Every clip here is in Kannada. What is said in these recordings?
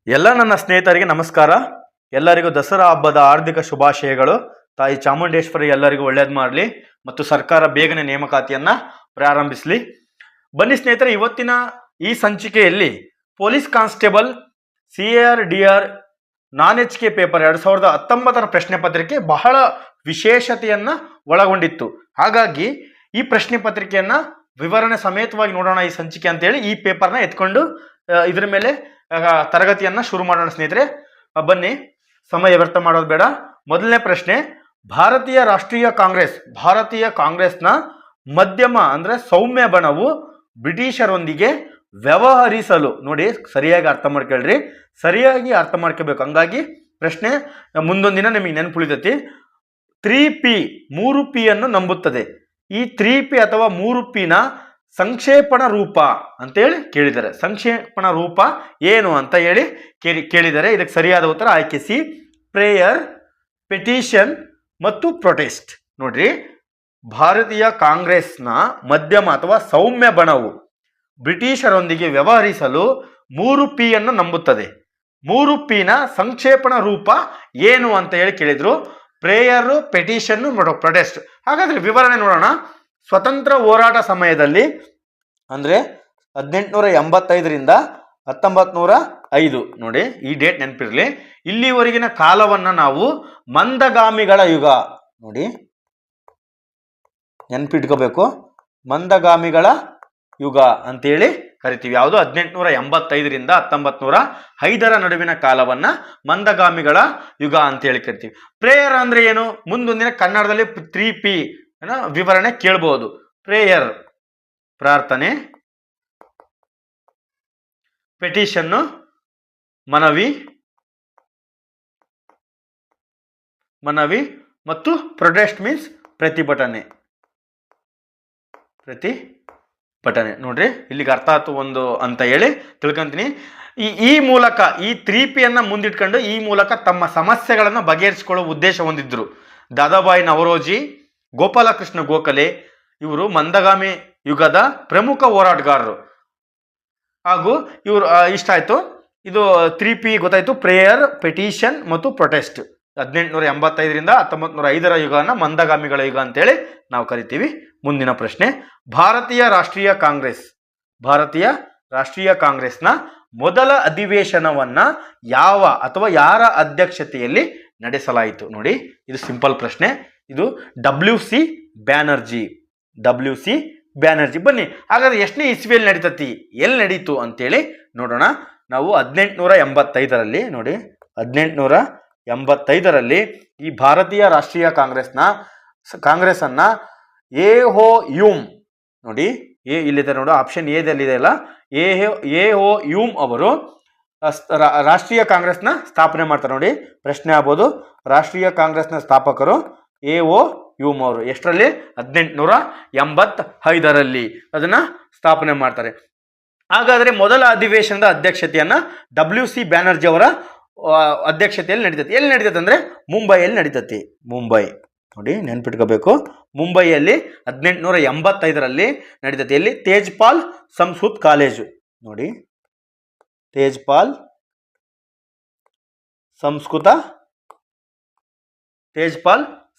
ಎಲ್ಲ ನನ್ನ ಸ್ನೇಹಿತರಿಗೆ ನಮಸ್ಕಾರ. ಎಲ್ಲರಿಗೂ ದಸರಾ ಹಬ್ಬದ ಹಾರ್ದಿಕ ಶುಭಾಶಯಗಳು. ತಾಯಿ ಚಾಮುಂಡೇಶ್ವರಿ ಎಲ್ಲರಿಗೂ ಒಳ್ಳೇದು ಮಾಡಲಿ ಮತ್ತು ಸರ್ಕಾರ ಬೇಗನೆ ನೇಮಕಾತಿಯನ್ನ ಪ್ರಾರಂಭಿಸಲಿ. ಬನ್ನಿ ಸ್ನೇಹಿತರೆ, ಇವತ್ತಿನ ಈ ಸಂಚಿಕೆಯಲ್ಲಿ ಪೊಲೀಸ್ ಕಾನ್ಸ್ಟೇಬಲ್ CAR-DR ನಾನ್ HK ಪೇಪರ್ 2019 ಪ್ರಶ್ನೆ ಪತ್ರಿಕೆ ಬಹಳ ವಿಶೇಷತೆಯನ್ನ ಒಳಗೊಂಡಿತ್ತು. ಹಾಗಾಗಿ ಈ ಪ್ರಶ್ನೆ ಪತ್ರಿಕೆಯನ್ನ ವಿವರಣೆ ಸಮೇತವಾಗಿ ನೋಡೋಣ ಈ ಸಂಚಿಕೆ ಅಂತೇಳಿ ಈ ಪೇಪರ್ನ ಎತ್ಕೊಂಡು ಇದರ ಮೇಲೆ ತರಗತಿಯನ್ನ ಶುರು ಮಾಡೋಣ ಸ್ನೇಹಿತರೆ. ಬನ್ನಿ, ಸಮಯ ವ್ಯರ್ಥ ಮಾಡೋದು ಬೇಡ. ಮೊದಲನೇ ಪ್ರಶ್ನೆ, ಭಾರತೀಯ ಕಾಂಗ್ರೆಸ್ನ ಮಧ್ಯಮ ಅಂದ್ರೆ ಸೌಮ್ಯ ಬಣವು ಬ್ರಿಟಿಷರೊಂದಿಗೆ ವ್ಯವಹರಿಸಲು, ನೋಡಿ ಸರಿಯಾಗಿ ಅರ್ಥ ಮಾಡ್ಕೊಳ್ರಿ, ಸರಿಯಾಗಿ ಅರ್ಥ ಮಾಡ್ಕೋಬೇಕು. ಹಂಗಾಗಿ ಪ್ರಶ್ನೆ ಮುಂದೊಂದಿನ ನಿಮಗೆ ನೆನಪುಳಿತೈತಿ. 3P 3P ಅನ್ನು ನಂಬುತ್ತದೆ. ಈ 3P ಅಥವಾ 3P ನ ಸಂಕ್ಷೇಪಣ ರೂಪ ಅಂತೇಳಿ ಕೇಳಿದ್ದಾರೆ. ಸಂಕ್ಷೇಪಣ ರೂಪ ಏನು ಅಂತ ಹೇಳಿ ಕೇಳಿದ್ದಾರೆ. ಇದಕ್ಕೆ ಸರಿಯಾದ ಉತ್ತರ ಆಯ್ಕೆ ಸಿ, ಪ್ರೇಯರ್, ಪೆಟಿಷನ್ ಮತ್ತು ಪ್ರೊಟೆಸ್ಟ್. ನೋಡ್ರಿ, ಭಾರತೀಯ ಕಾಂಗ್ರೆಸ್ನ ಮಧ್ಯಮ ಅಥವಾ ಸೌಮ್ಯ ಬಣವು ಬ್ರಿಟಿಷರೊಂದಿಗೆ ವ್ಯವಹರಿಸಲು 3P ಅನ್ನು ನಂಬುತ್ತದೆ. 3P ನ ಸಂಕ್ಷೇಪಣ ರೂಪ ಏನು ಅಂತ ಹೇಳಿ ಕೇಳಿದ್ರು. Prayer, petition, protest. ಹಾಗಾದ್ರೆ ವಿವರಣೆ ನೋಡೋಣ. ಸ್ವತಂತ್ರ ಹೋರಾಟ ಸಮಯದಲ್ಲಿ ಅಂದ್ರೆ 1885ರಿಂದ 1905, ನೋಡಿ ಈ ಡೇಟ್ ನೆನಪಿರಲಿ. ಇಲ್ಲಿವರೆಗಿನ ಕಾಲವನ್ನ ನಾವು ಮಂದಗಾಮಿಗಳ ಯುಗ, ನೋಡಿ ನೆನಪಿಟ್ಕೋಬೇಕು, ಮಂದಗಾಮಿಗಳ ಯುಗ ಅಂತೇಳಿ ಕರಿತೀವಿ. ಯಾವುದು? 1885ರಿಂದ 1905 ನಡುವಿನ ಕಾಲವನ್ನ ಮಂದಗಾಮಿಗಳ ಯುಗ ಅಂತೇಳಿ ಕರಿತೀವಿ. ಪ್ರೇಯರ್ ಅಂದ್ರೆ ಏನು? ಮುಂದೊಂದಿನ ಕನ್ನಡದಲ್ಲಿ 3P ವಿವರಣೆ ಕೇಳಬಹುದು. ಪ್ರೇಯರ್ ಪ್ರಾರ್ಥನೆ, ಪೆಟಿಷನ್ ಮನವಿ ಮತ್ತು ಪ್ರೊಟೆಸ್ಟ್ ಮೀನ್ಸ್ ಪ್ರತಿಭಟನೆ. ನೋಡ್ರಿ, ಇಲ್ಲಿಗೆ ಅರ್ಥ ಆಯ್ತು ಒಂದು ಅಂತ ಹೇಳಿ ತಿಳ್ಕೊಂತೀನಿ. ಈ ಮೂಲಕ ಈ 3P ಅನ್ನ ಮುಂದಿಟ್ಕೊಂಡು ಈ ಮೂಲಕ ತಮ್ಮ ಸಮಸ್ಯೆಗಳನ್ನು ಬಗೆಹರಿಸಿಕೊಳ್ಳುವ ಉದ್ದೇಶ ಹೊಂದಿದ್ರು. ದಾದಾಬಾಯಿ ನವರೋಜಿ, ಗೋಪಾಲಕೃಷ್ಣ ಗೋಖಲೆ ಇವರು ಮಂದಗಾಮಿ ಯುಗದ ಪ್ರಮುಖ ಹೋರಾಟಗಾರರು. ಹಾಗೂ ಇವರು ಇಷ್ಟ ಆಯ್ತು. ಇದು 3P ಗೊತ್ತಾಯ್ತು, ಪ್ರೇಯರ್, ಪೆಟಿಷನ್ ಮತ್ತು ಪ್ರೊಟೆಸ್ಟ್. 1885ರಿಂದ 1905 ಯುಗನ ಮಂದಗಾಮಿಗಳ ಯುಗ ಅಂತೇಳಿ ನಾವು ಕರಿತೀವಿ. ಮುಂದಿನ ಪ್ರಶ್ನೆ, ಭಾರತೀಯ ರಾಷ್ಟ್ರೀಯ ಕಾಂಗ್ರೆಸ್ನ ಮೊದಲ ಅಧಿವೇಶನವನ್ನ ಯಾರ ಅಧ್ಯಕ್ಷತೆಯಲ್ಲಿ ನಡೆಸಲಾಯಿತು? ನೋಡಿ, ಇದು ಸಿಂಪಲ್ ಪ್ರಶ್ನೆ. ಇದು WC ಬ್ಯಾನರ್ಜಿ. ಬನ್ನಿ, ಹಾಗಾದ್ರೆ ಎಷ್ಟನೇ ಇಸ್ವಿಯಲ್ಲಿ ನಡೀತತಿ, ಎಲ್ಲಿ ನಡೀತು ಅಂತೇಳಿ ನೋಡೋಣ. ನಾವು 1885ರಲ್ಲಿ, ನೋಡಿ 1885ರಲ್ಲಿ ಈ ಭಾರತೀಯ ರಾಷ್ಟ್ರೀಯ ಕಾಂಗ್ರೆಸ್ ಅನ್ನ ಎ-ಓ-ಯೂಮ್, ನೋಡಿ ಇಲ್ಲಿದೆ, ನೋಡು ಆಪ್ಷನ್ ಎದಲ್ಲಿದೆ ಅಲ್ಲ, ಎ-ಓ-ಯೂಮ್ ಅವರು ರಾಷ್ಟ್ರೀಯ ಕಾಂಗ್ರೆಸ್ನ ಸ್ಥಾಪನೆ ಮಾಡ್ತಾರೆ. ನೋಡಿ ಪ್ರಶ್ನೆ ಆಗ್ಬೋದು, ರಾಷ್ಟ್ರೀಯ ಕಾಂಗ್ರೆಸ್ನ ಸ್ಥಾಪಕರು ಎ-ಓ-ಯೂಮ್ ಅವರು ಎಷ್ಟರಲ್ಲಿ? 1885ರಲ್ಲಿ ಅದನ್ನ ಸ್ಥಾಪನೆ ಮಾಡ್ತಾರೆ. ಹಾಗಾದ್ರೆ ಮೊದಲ ಅಧಿವೇಶನದ ಅಧ್ಯಕ್ಷತೆಯನ್ನ WC ಬ್ಯಾನರ್ಜಿ ಅವರ ಅಧ್ಯಕ್ಷತೆಯಲ್ಲಿ ನಡೀತದೆ. ಎಲ್ಲಿ ನಡೀತದೆ ಅಂದ್ರೆ ಮುಂಬೈಯಲ್ಲಿ ನಡೀತತಿ. ಮುಂಬೈ, ನೋಡಿ ನೆನ್ಪಿಟ್ಕೋಬೇಕು, ಮುಂಬೈಯಲ್ಲಿ 1885ರಲ್ಲಿ ನಡೀತದೆ. ಎಲ್ಲಿ? ತೇಜ್ಪಾಲ್ ಸಂಸ್ಕೃತ್ ಕಾಲೇಜು. ನೋಡಿ, ತೇಜ್ಪಾಲ್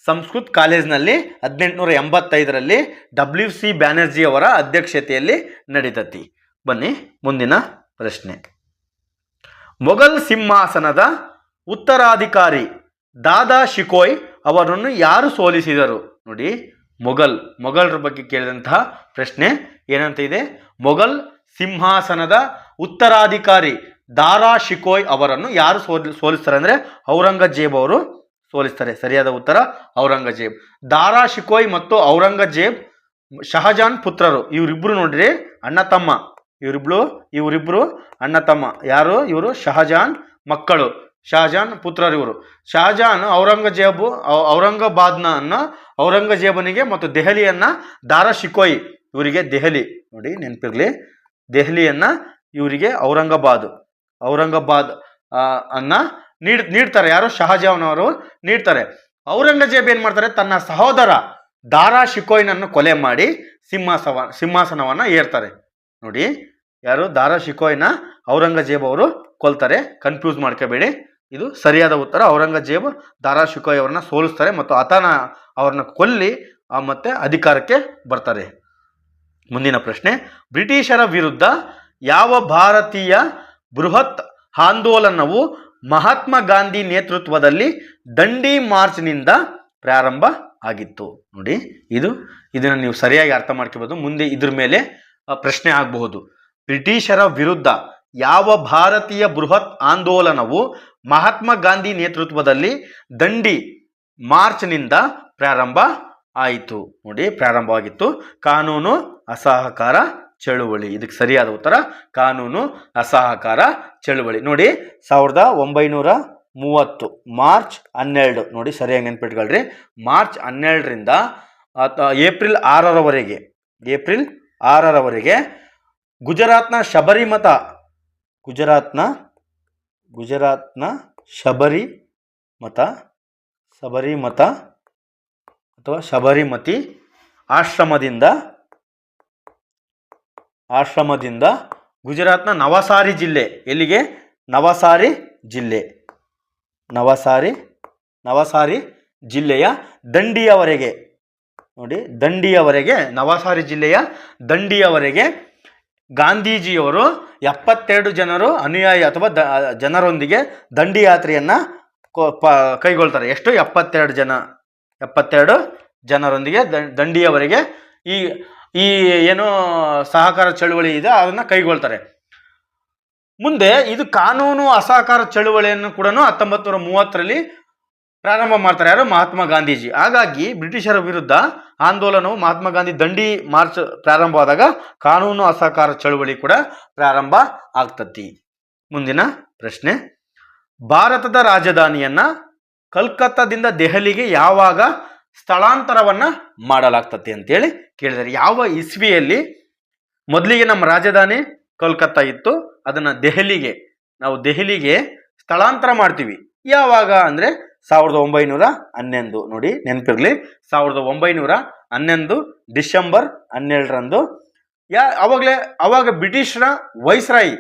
ಸಂಸ್ಕೃತ್ ಕಾಲೇಜ್ನಲ್ಲಿ 1885ರಲ್ಲಿ WC ಬ್ಯಾನರ್ಜಿ ಅವರ ಅಧ್ಯಕ್ಷತೆಯಲ್ಲಿ ನಡೀತತಿ. ಬನ್ನಿ, ಮುಂದಿನ ಪ್ರಶ್ನೆ, ಮೊಘಲ್ ಸಿಂಹಾಸನದ ಉತ್ತರಾಧಿಕಾರಿ ದಾದಾ ಶಿಕೋಯ್ ಅವರನ್ನು ಯಾರು ಸೋಲಿಸಿದರು? ನೋಡಿ, ಮೊಘಲರ ಬಗ್ಗೆ ಕೇಳಿದಂತಹ ಪ್ರಶ್ನೆ ಏನಂತ ಇದೆ? ಮೊಘಲ್ ಸಿಂಹಾಸನದ ಉತ್ತರಾಧಿಕಾರಿ ದಾರಾ ಶಿಕೋಯ್ ಅವರನ್ನು ಯಾರು ಸೋಲಿಸ್ತಾರೆ ಅಂದ್ರೆ ಔರಂಗಜೇಬ್ ಅವರು ಸೋಲಿಸ್ತಾರೆ. ಸರಿಯಾದ ಉತ್ತರ ಔರಂಗಜೇಬ್. ದಾರಾ ಶಿಕೋಯ್ ಮತ್ತು ಔರಂಗಜೇಬ್ ಶಹಜಾನ್ ಪುತ್ರರು. ಇವರಿಬ್ರು ನೋಡ್ರಿ ಅಣ್ಣ ತಮ್ಮ, ಇವರಿಬ್ರು ಅಣ್ಣ ತಮ್ಮ. ಯಾರು ಇವರು? ಶಹಜಾನ್ ಮಕ್ಕಳು, ಶಹಜಾನ್ ಪುತ್ರರು ಇವರು. ಶಹಜಾನ್ ಔರಂಗಾಬಾದ್ನ ಮತ್ತು ದೆಹಲಿಯನ್ನ ದಾರಾ ಶಿಕೋಯ್ ಇವರಿಗೆ, ದೆಹಲಿ ನೋಡಿ ನೆನಪಿರ್ಲಿ, ದೆಹಲಿಯನ್ನ ಇವರಿಗೆ ಔರಂಗಾಬಾದ್ ಅನ್ನ ನೀಡ್ತಾರೆ. ಯಾರು? ಶಹಜಾನ್ ಅವರು ನೀಡ್ತಾರೆ. ಔರಂಗಜೇಬ್ ಏನ್ ಮಾಡ್ತಾರೆ? ತನ್ನ ಸಹೋದರ ದಾರಾ ಶಿಕೋಯ್ನನ್ನು ಕೊಲೆ ಮಾಡಿ ಸಿಂಹಾಸನವನ್ನ ಏರ್ತಾರೆ. ನೋಡಿ, ಯಾರು ದಾರಾ ಶಿಕೋಯ್ನ ಔರಂಗಜೇಬ್ ಅವರು ಕೊಲ್ತಾರೆ, ಕನ್ಫ್ಯೂಸ್ ಮಾಡ್ಕೋಬೇಡಿ. ಇದು ಸರಿಯಾದ ಉತ್ತರ. ಔರಂಗಜೇಬ್ ದಾರಾ ಶಿಕೋಯ್ ಅವ್ರನ್ನ ಸೋಲಿಸ್ತಾರೆ ಮತ್ತು ಅತಾನ ಅವ್ರನ್ನ ಕೊಲ್ಲಿ ಮತ್ತೆ ಅಧಿಕಾರಕ್ಕೆ ಬರ್ತಾರೆ. ಮುಂದಿನ ಪ್ರಶ್ನೆ, ಬ್ರಿಟಿಷರ ವಿರುದ್ಧ ಯಾವ ಭಾರತೀಯ ಬೃಹತ್ ಆಂದೋಲನವು ಮಹಾತ್ಮ ಗಾಂಧಿ ನೇತೃತ್ವದಲ್ಲಿ ದಂಡಿ ಮಾರ್ಚ್ನಿಂದ ಪ್ರಾರಂಭ ಆಗಿತ್ತು? ನೋಡಿ, ಇದನ್ನು ನೀವು ಸರಿಯಾಗಿ ಅರ್ಥ ಮಾಡ್ಕೋಬಹುದು. ಮುಂದೆ ಇದ್ರ ಮೇಲೆ ಪ್ರಶ್ನೆ ಆಗಬಹುದು. ಬ್ರಿಟಿಷರ ವಿರುದ್ಧ ಯಾವ ಭಾರತೀಯ ಬೃಹತ್ ಆಂದೋಲನವು ಮಹಾತ್ಮ ಗಾಂಧಿ ನೇತೃತ್ವದಲ್ಲಿ ದಂಡಿ ಮಾರ್ಚ್ನಿಂದ ಪ್ರಾರಂಭ ಆಯಿತು? ನೋಡಿ, ಪ್ರಾರಂಭವಾಗಿತ್ತು ಕಾನೂನು ಅಸಹಕಾರ ಚಳುವಳಿ. ಇದಕ್ಕೆ ಸರಿಯಾದ ಉತ್ತರ ಕಾನೂನು ಅಸಹಕಾರ ಚಳುವಳಿ. ನೋಡಿ, 1930 ಮಾರ್ಚ್ 12. ನೋಡಿ, ಸರಿಯಾಗಿ ನೆನ್ಪಿಟ್ಕೊಳ್ರಿ. ಮಾರ್ಚ್ 12ರಿಂದ ಏಪ್ರಿಲ್ 6ರವರೆಗೆ ಗುಜರಾತ್ನ ಶಬರಿಮತ ಅಥವಾ ಶಬರಿಮತಿ ಆಶ್ರಮದಿಂದ ಗುಜರಾತ್ನ ನವಸಾರಿ ಜಿಲ್ಲೆ, ಎಲ್ಲಿಗೆ? ನವಸಾರಿ ಜಿಲ್ಲೆಯ ದಂಡಿಯವರೆಗೆ. ನೋಡಿ, ನವಸಾರಿ ಜಿಲ್ಲೆಯ ದಂಡಿಯವರೆಗೆ ಗಾಂಧೀಜಿಯವರು 72 ಜನರು ಅನುಯಾಯಿ ಅಥವಾ ಜನರೊಂದಿಗೆ ದಂಡಿ ಯಾತ್ರೆಯನ್ನ ಕೈಗೊಳ್ತಾರೆ. ಎಷ್ಟು? 72 ಜನರೊಂದಿಗೆ ದಂಡಿಯವರೆಗೆ ಈ ಏನು ಸಹಕಾರ ಚಳುವಳಿ ಇದೆ ಅದನ್ನ ಕೈಗೊಳ್ತಾರೆ. ಮುಂದೆ ಇದು ಕಾನೂನು ಅಸಹಕಾರ ಚಳುವಳಿಯನ್ನು ಕೂಡ 1930ರಲ್ಲಿ ಪ್ರಾರಂಭ ಮಾಡ್ತಾರೆ. ಯಾರು? ಮಹಾತ್ಮ ಗಾಂಧೀಜಿ. ಹಾಗಾಗಿ ಬ್ರಿಟಿಷರ ವಿರುದ್ಧ ಆಂದೋಲನವು ಮಹಾತ್ಮ ಗಾಂಧಿ ದಂಡಿ ಮಾರ್ಚ್ ಪ್ರಾರಂಭವಾದಾಗ ಕಾನೂನು ಅಸಹಕಾರ ಚಳುವಳಿ ಕೂಡ ಪ್ರಾರಂಭ ಆಗ್ತತಿ. ಮುಂದಿನ ಪ್ರಶ್ನೆ, ಭಾರತದ ರಾಜಧಾನಿಯನ್ನ ಕಲ್ಕತ್ತಾದಿಂದ ದೆಹಲಿಗೆ ಯಾವಾಗ ಸ್ಥಳಾಂತರವನ್ನ ಮಾಡಲಾಗ್ತತಿ ಅಂತೇಳಿ ಕೇಳಿದ್ದಾರೆ. ಯಾವ ಇಸ್ವಿಯಲ್ಲಿ ಮೊದಲಿಗೆ ನಮ್ಮ ರಾಜಧಾನಿ ಕೋಲ್ಕತ್ತಾ ಇತ್ತು, ಅದನ್ನ ನಾವು ದೆಹಲಿಗೆ ಸ್ಥಳಾಂತರ ಮಾಡ್ತೀವಿ. ಯಾವಾಗ ಅಂದ್ರೆ 1911. ನೋಡಿ, ನೆನಪಿರ್ಲಿ, 1911 ಡಿಸೆಂಬರ್ 12ರಂದು. ಅವಾಗ ಬ್ರಿಟಿಷರ ವೈಸ್ರಾಯ್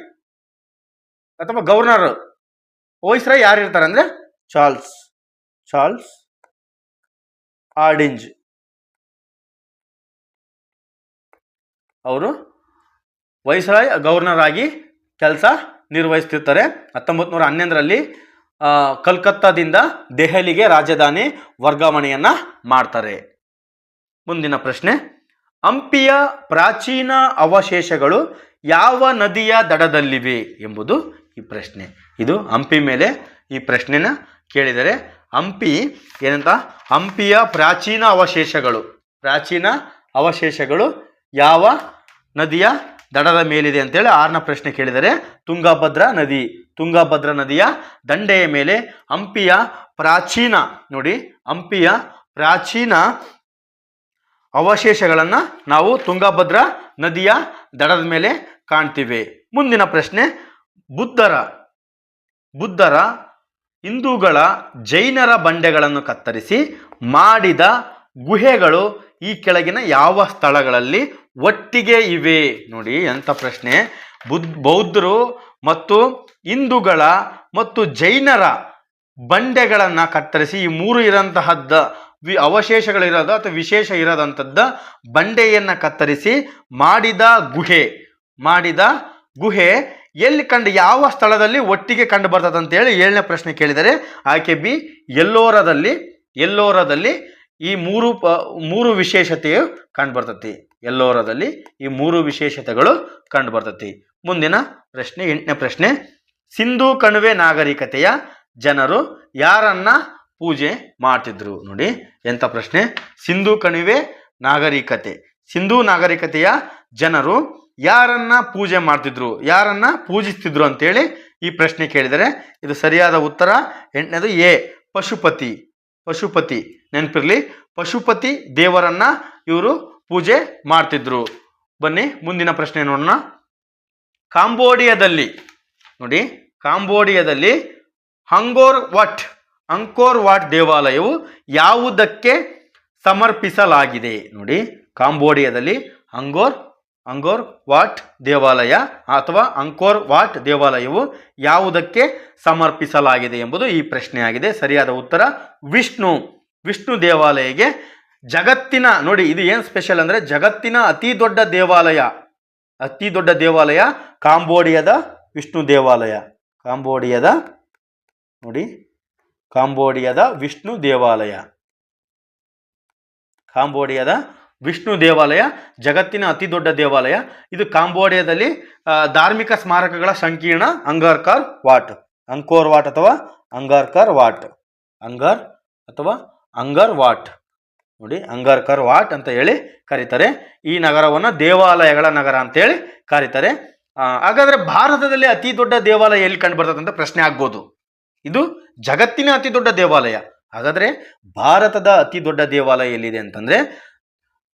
ಅಥವಾ ಗವರ್ನರ್, ವೈಸ್ರಾಯ್ ಯಾರು ಇರ್ತಾರೆ ಅಂದ್ರೆ ಚಾರ್ಲ್ಸ್ ಹಾರ್ಡಿಂಜ್ ಅವರು ವೈಸ್ರಾಯ್ ಗವರ್ನರ್ ಆಗಿ ಕೆಲಸ ನಿರ್ವಹಿಸ್ತಿರ್ತಾರೆ. 1911ರಲ್ಲಿ ಕಲ್ಕತ್ತಾದಿಂದ ದೆಹಲಿಗೆ ರಾಜಧಾನಿ ವರ್ಗಾವಣೆಯನ್ನ ಮಾಡ್ತಾರೆ. ಮುಂದಿನ ಪ್ರಶ್ನೆ, ಹಂಪಿಯ ಪ್ರಾಚೀನ ಅವಶೇಷಗಳು ಯಾವ ನದಿಯ ದಡದಲ್ಲಿವೆ ಎಂಬುದು ಈ ಪ್ರಶ್ನೆ. ಇದು ಹಂಪಿ ಮೇಲೆ ಈ ಪ್ರಶ್ನೆನ ಕೇಳಿದರೆ. ಹಂಪಿಯ ಪ್ರಾಚೀನ ಅವಶೇಷಗಳು ಯಾವ ನದಿಯ ದಡದ ಮೇಲಿದೆ ಅಂತೇಳಿ 6ನೇ ಪ್ರಶ್ನೆ ಕೇಳಿದರೆ. ತುಂಗಭದ್ರಾ ನದಿಯ ದಂಡೆಯ ಮೇಲೆ ಹಂಪಿಯ ಪ್ರಾಚೀನ ಅವಶೇಷಗಳನ್ನು ನಾವು ತುಂಗಭದ್ರಾ ನದಿಯ ದಡದ ಮೇಲೆ ಕಾಣ್ತೀವಿ. ಮುಂದಿನ ಪ್ರಶ್ನೆ, ಬುದ್ಧರ ಹಿಂದೂಗಳ ಜೈನರ ಬಂಡೆಗಳನ್ನು ಕತ್ತರಿಸಿ ಮಾಡಿದ ಗುಹೆಗಳು ಈ ಕೆಳಗಿನ ಯಾವ ಸ್ಥಳಗಳಲ್ಲಿ ಒಟ್ಟಿಗೆ ಇವೆ? ನೋಡಿ, ಎಂಥ ಪ್ರಶ್ನೆ. ಬೌದ್ಧರು ಮತ್ತು ಹಿಂದೂಗಳ ಮತ್ತು ಜೈನರ ಬಂಡೆಗಳನ್ನು ಕತ್ತರಿಸಿ ಈ 3 ಇರೋಂತಹದ್ದ ಅವಶೇಷಗಳಿರೋದು ಅಥವಾ ವಿಶೇಷ ಇರೋದಂಥದ್ದು ಬಂಡೆಯನ್ನು ಕತ್ತರಿಸಿ ಮಾಡಿದ ಗುಹೆ ಎಲ್ಲಿ ಯಾವ ಸ್ಥಳದಲ್ಲಿ ಒಟ್ಟಿಗೆ ಕಂಡು ಬರ್ತದೆ ಅಂತೇಳಿ 7ನೇ ಪ್ರಶ್ನೆ ಕೇಳಿದರೆ. ಆಯ್ಕೆ ಬಿ, ಎಲ್ಲೋರದಲ್ಲಿ ಈ ಮೂರು ವಿಶೇಷತೆಯು ಕಂಡು ಬರ್ತತಿ. ಎಲ್ಲೋರದಲ್ಲಿ ಈ 3 ವಿಶೇಷತೆಗಳು ಕಂಡು ಬರ್ತತಿ. ಮುಂದಿನ ಪ್ರಶ್ನೆ 8ನೇ ಪ್ರಶ್ನೆ, ಸಿಂಧೂ ಕಣಿವೆ ನಾಗರಿಕತೆಯ ಜನರು ಯಾರನ್ನ ಪೂಜೆ ಮಾಡ್ತಿದ್ರು? ನೋಡಿ, ಎಂಥ ಪ್ರಶ್ನೆ. ಸಿಂಧೂ ನಾಗರಿಕತೆಯ ಜನರು ಯಾರನ್ನ ಪೂಜೆ ಮಾಡ್ತಿದ್ರು, ಯಾರನ್ನ ಪೂಜಿಸ್ತಿದ್ರು ಅಂತೇಳಿ ಈ ಪ್ರಶ್ನೆ ಕೇಳಿದರೆ. ಇದು ಸರಿಯಾದ ಉತ್ತರ 8ನೇದು ಎ, ಪಶುಪತಿ. ನೆನಪಿರ್ಲಿ, ಪಶುಪತಿ ದೇವರನ್ನ ಇವರು ಪೂಜೆ ಮಾಡ್ತಿದ್ರು. ಬನ್ನಿ ಮುಂದಿನ ಪ್ರಶ್ನೆ ನೋಡೋಣ. ಕಾಂಬೋಡಿಯಾದಲ್ಲಿ ಅಂಕೋರ್ ವಾಟ್ ದೇವಾಲಯವು ಯಾವುದಕ್ಕೆ ಸಮರ್ಪಿಸಲಾಗಿದೆ? ನೋಡಿ, ಕಾಂಬೋಡಿಯಾದಲ್ಲಿ ಅಂಗೋರ್ ವಾಟ್ ದೇವಾಲಯ ಅಥವಾ ಅಂಕೋರ್ ವಾಟ್ ದೇವಾಲಯವು ಯಾವುದಕ್ಕೆ ಸಮರ್ಪಿಸಲಾಗಿದೆ ಎಂಬುದು ಈ ಪ್ರಶ್ನೆಯಾಗಿದೆ. ಸರಿಯಾದ ಉತ್ತರ ವಿಷ್ಣು ದೇವಾಲಯಗೆ. ಜಗತ್ತಿನ ನೋಡಿ ಇದು ಏನು ಸ್ಪೆಷಲ್ ಅಂದರೆ ಜಗತ್ತಿನ ಅತಿ ದೊಡ್ಡ ದೇವಾಲಯ ಕಾಂಬೋಡಿಯಾದ ವಿಷ್ಣು ದೇವಾಲಯ. ಕಾಂಬೋಡಿಯಾದ ವಿಷ್ಣು ದೇವಾಲಯ ಜಗತ್ತಿನ ಅತಿ ದೊಡ್ಡ ದೇವಾಲಯ. ಇದು ಕಾಂಬೋಡಿಯಾದಲ್ಲಿ ಧಾರ್ಮಿಕ ಸ್ಮಾರಕಗಳ ಸಂಕೀರ್ಣ ಅಂಕೋರ್ ವಾಟ್ ಅಥವಾ ಅಂಗರ್ ವಾಟ್ ನೋಡಿ ಅಂಗರ್ಕರ್ ವಾಟ್ ಅಂತ ಹೇಳಿ ಕರೀತಾರೆ. ಈ ನಗರವನ್ನು ದೇವಾಲಯಗಳ ನಗರ ಅಂತೇಳಿ ಕರೀತಾರೆ. ಹಾಗಾದ್ರೆ ಭಾರತದಲ್ಲಿ ಅತಿ ದೊಡ್ಡ ದೇವಾಲಯ ಎಲ್ಲಿ ಕಂಡು ಬರ್ತದೆ ಅಂತ ಪ್ರಶ್ನೆ ಆಗ್ಬೋದು. ಇದು ಜಗತ್ತಿನ ಅತಿ ದೊಡ್ಡ ದೇವಾಲಯ. ಹಾಗಾದ್ರೆ ಭಾರತದ ಅತಿ ದೊಡ್ಡ ದೇವಾಲಯ ಎಲ್ಲಿದೆ ಅಂತಂದ್ರೆ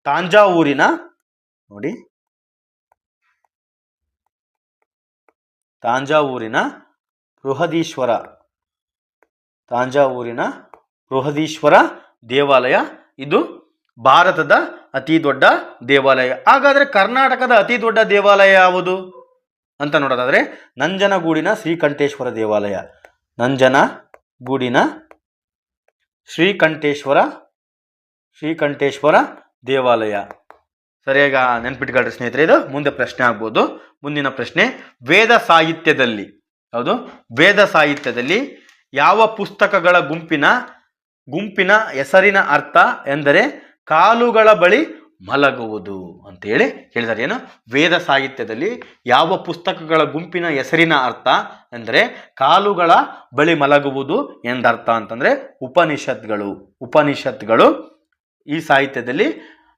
ತಾಂಜಾವೂರಿನ ಬೃಹದೀಶ್ವರ ದೇವಾಲಯ. ಇದು ಭಾರತದ ಅತಿ ದೊಡ್ಡ ದೇವಾಲಯ. ಹಾಗಾದ್ರೆ ಕರ್ನಾಟಕದ ಅತಿ ದೊಡ್ಡ ದೇವಾಲಯ ಯಾವುದು ಅಂತ ನೋಡೋದಾದ್ರೆ ನಂಜನಗೂಡಿನ ಶ್ರೀಕಂಠೇಶ್ವರ ದೇವಾಲಯ. ಸರಿಯಾಗಿ ನೆನ್ಪಿಟ್ಕೊಳ್ರಿ ಸ್ನೇಹಿತರೆ, ಇದು ಮುಂದೆ ಪ್ರಶ್ನೆ ಆಗ್ಬೋದು. ಮುಂದಿನ ಪ್ರಶ್ನೆ, ವೇದ ಸಾಹಿತ್ಯದಲ್ಲಿ ಯಾವ ಪುಸ್ತಕಗಳ ಗುಂಪಿನ ಹೆಸರಿನ ಅರ್ಥ ಎಂದರೆ ಕಾಲುಗಳ ಬಳಿ ಮಲಗುವುದು ಅಂತೇಳಿ ಹೇಳಿದ್ದಾರೆ. ಏನು ವೇದ ಸಾಹಿತ್ಯದಲ್ಲಿ ಯಾವ ಪುಸ್ತಕಗಳ ಗುಂಪಿನ ಹೆಸರಿನ ಅರ್ಥ ಎಂದರೆ ಕಾಲುಗಳ ಬಳಿ ಮಲಗುವುದು ಎಂದರ್ಥ ಅಂತಂದ್ರೆ ಉಪನಿಷತ್ಗಳು ಈ ಸಾಹಿತ್ಯದಲ್ಲಿ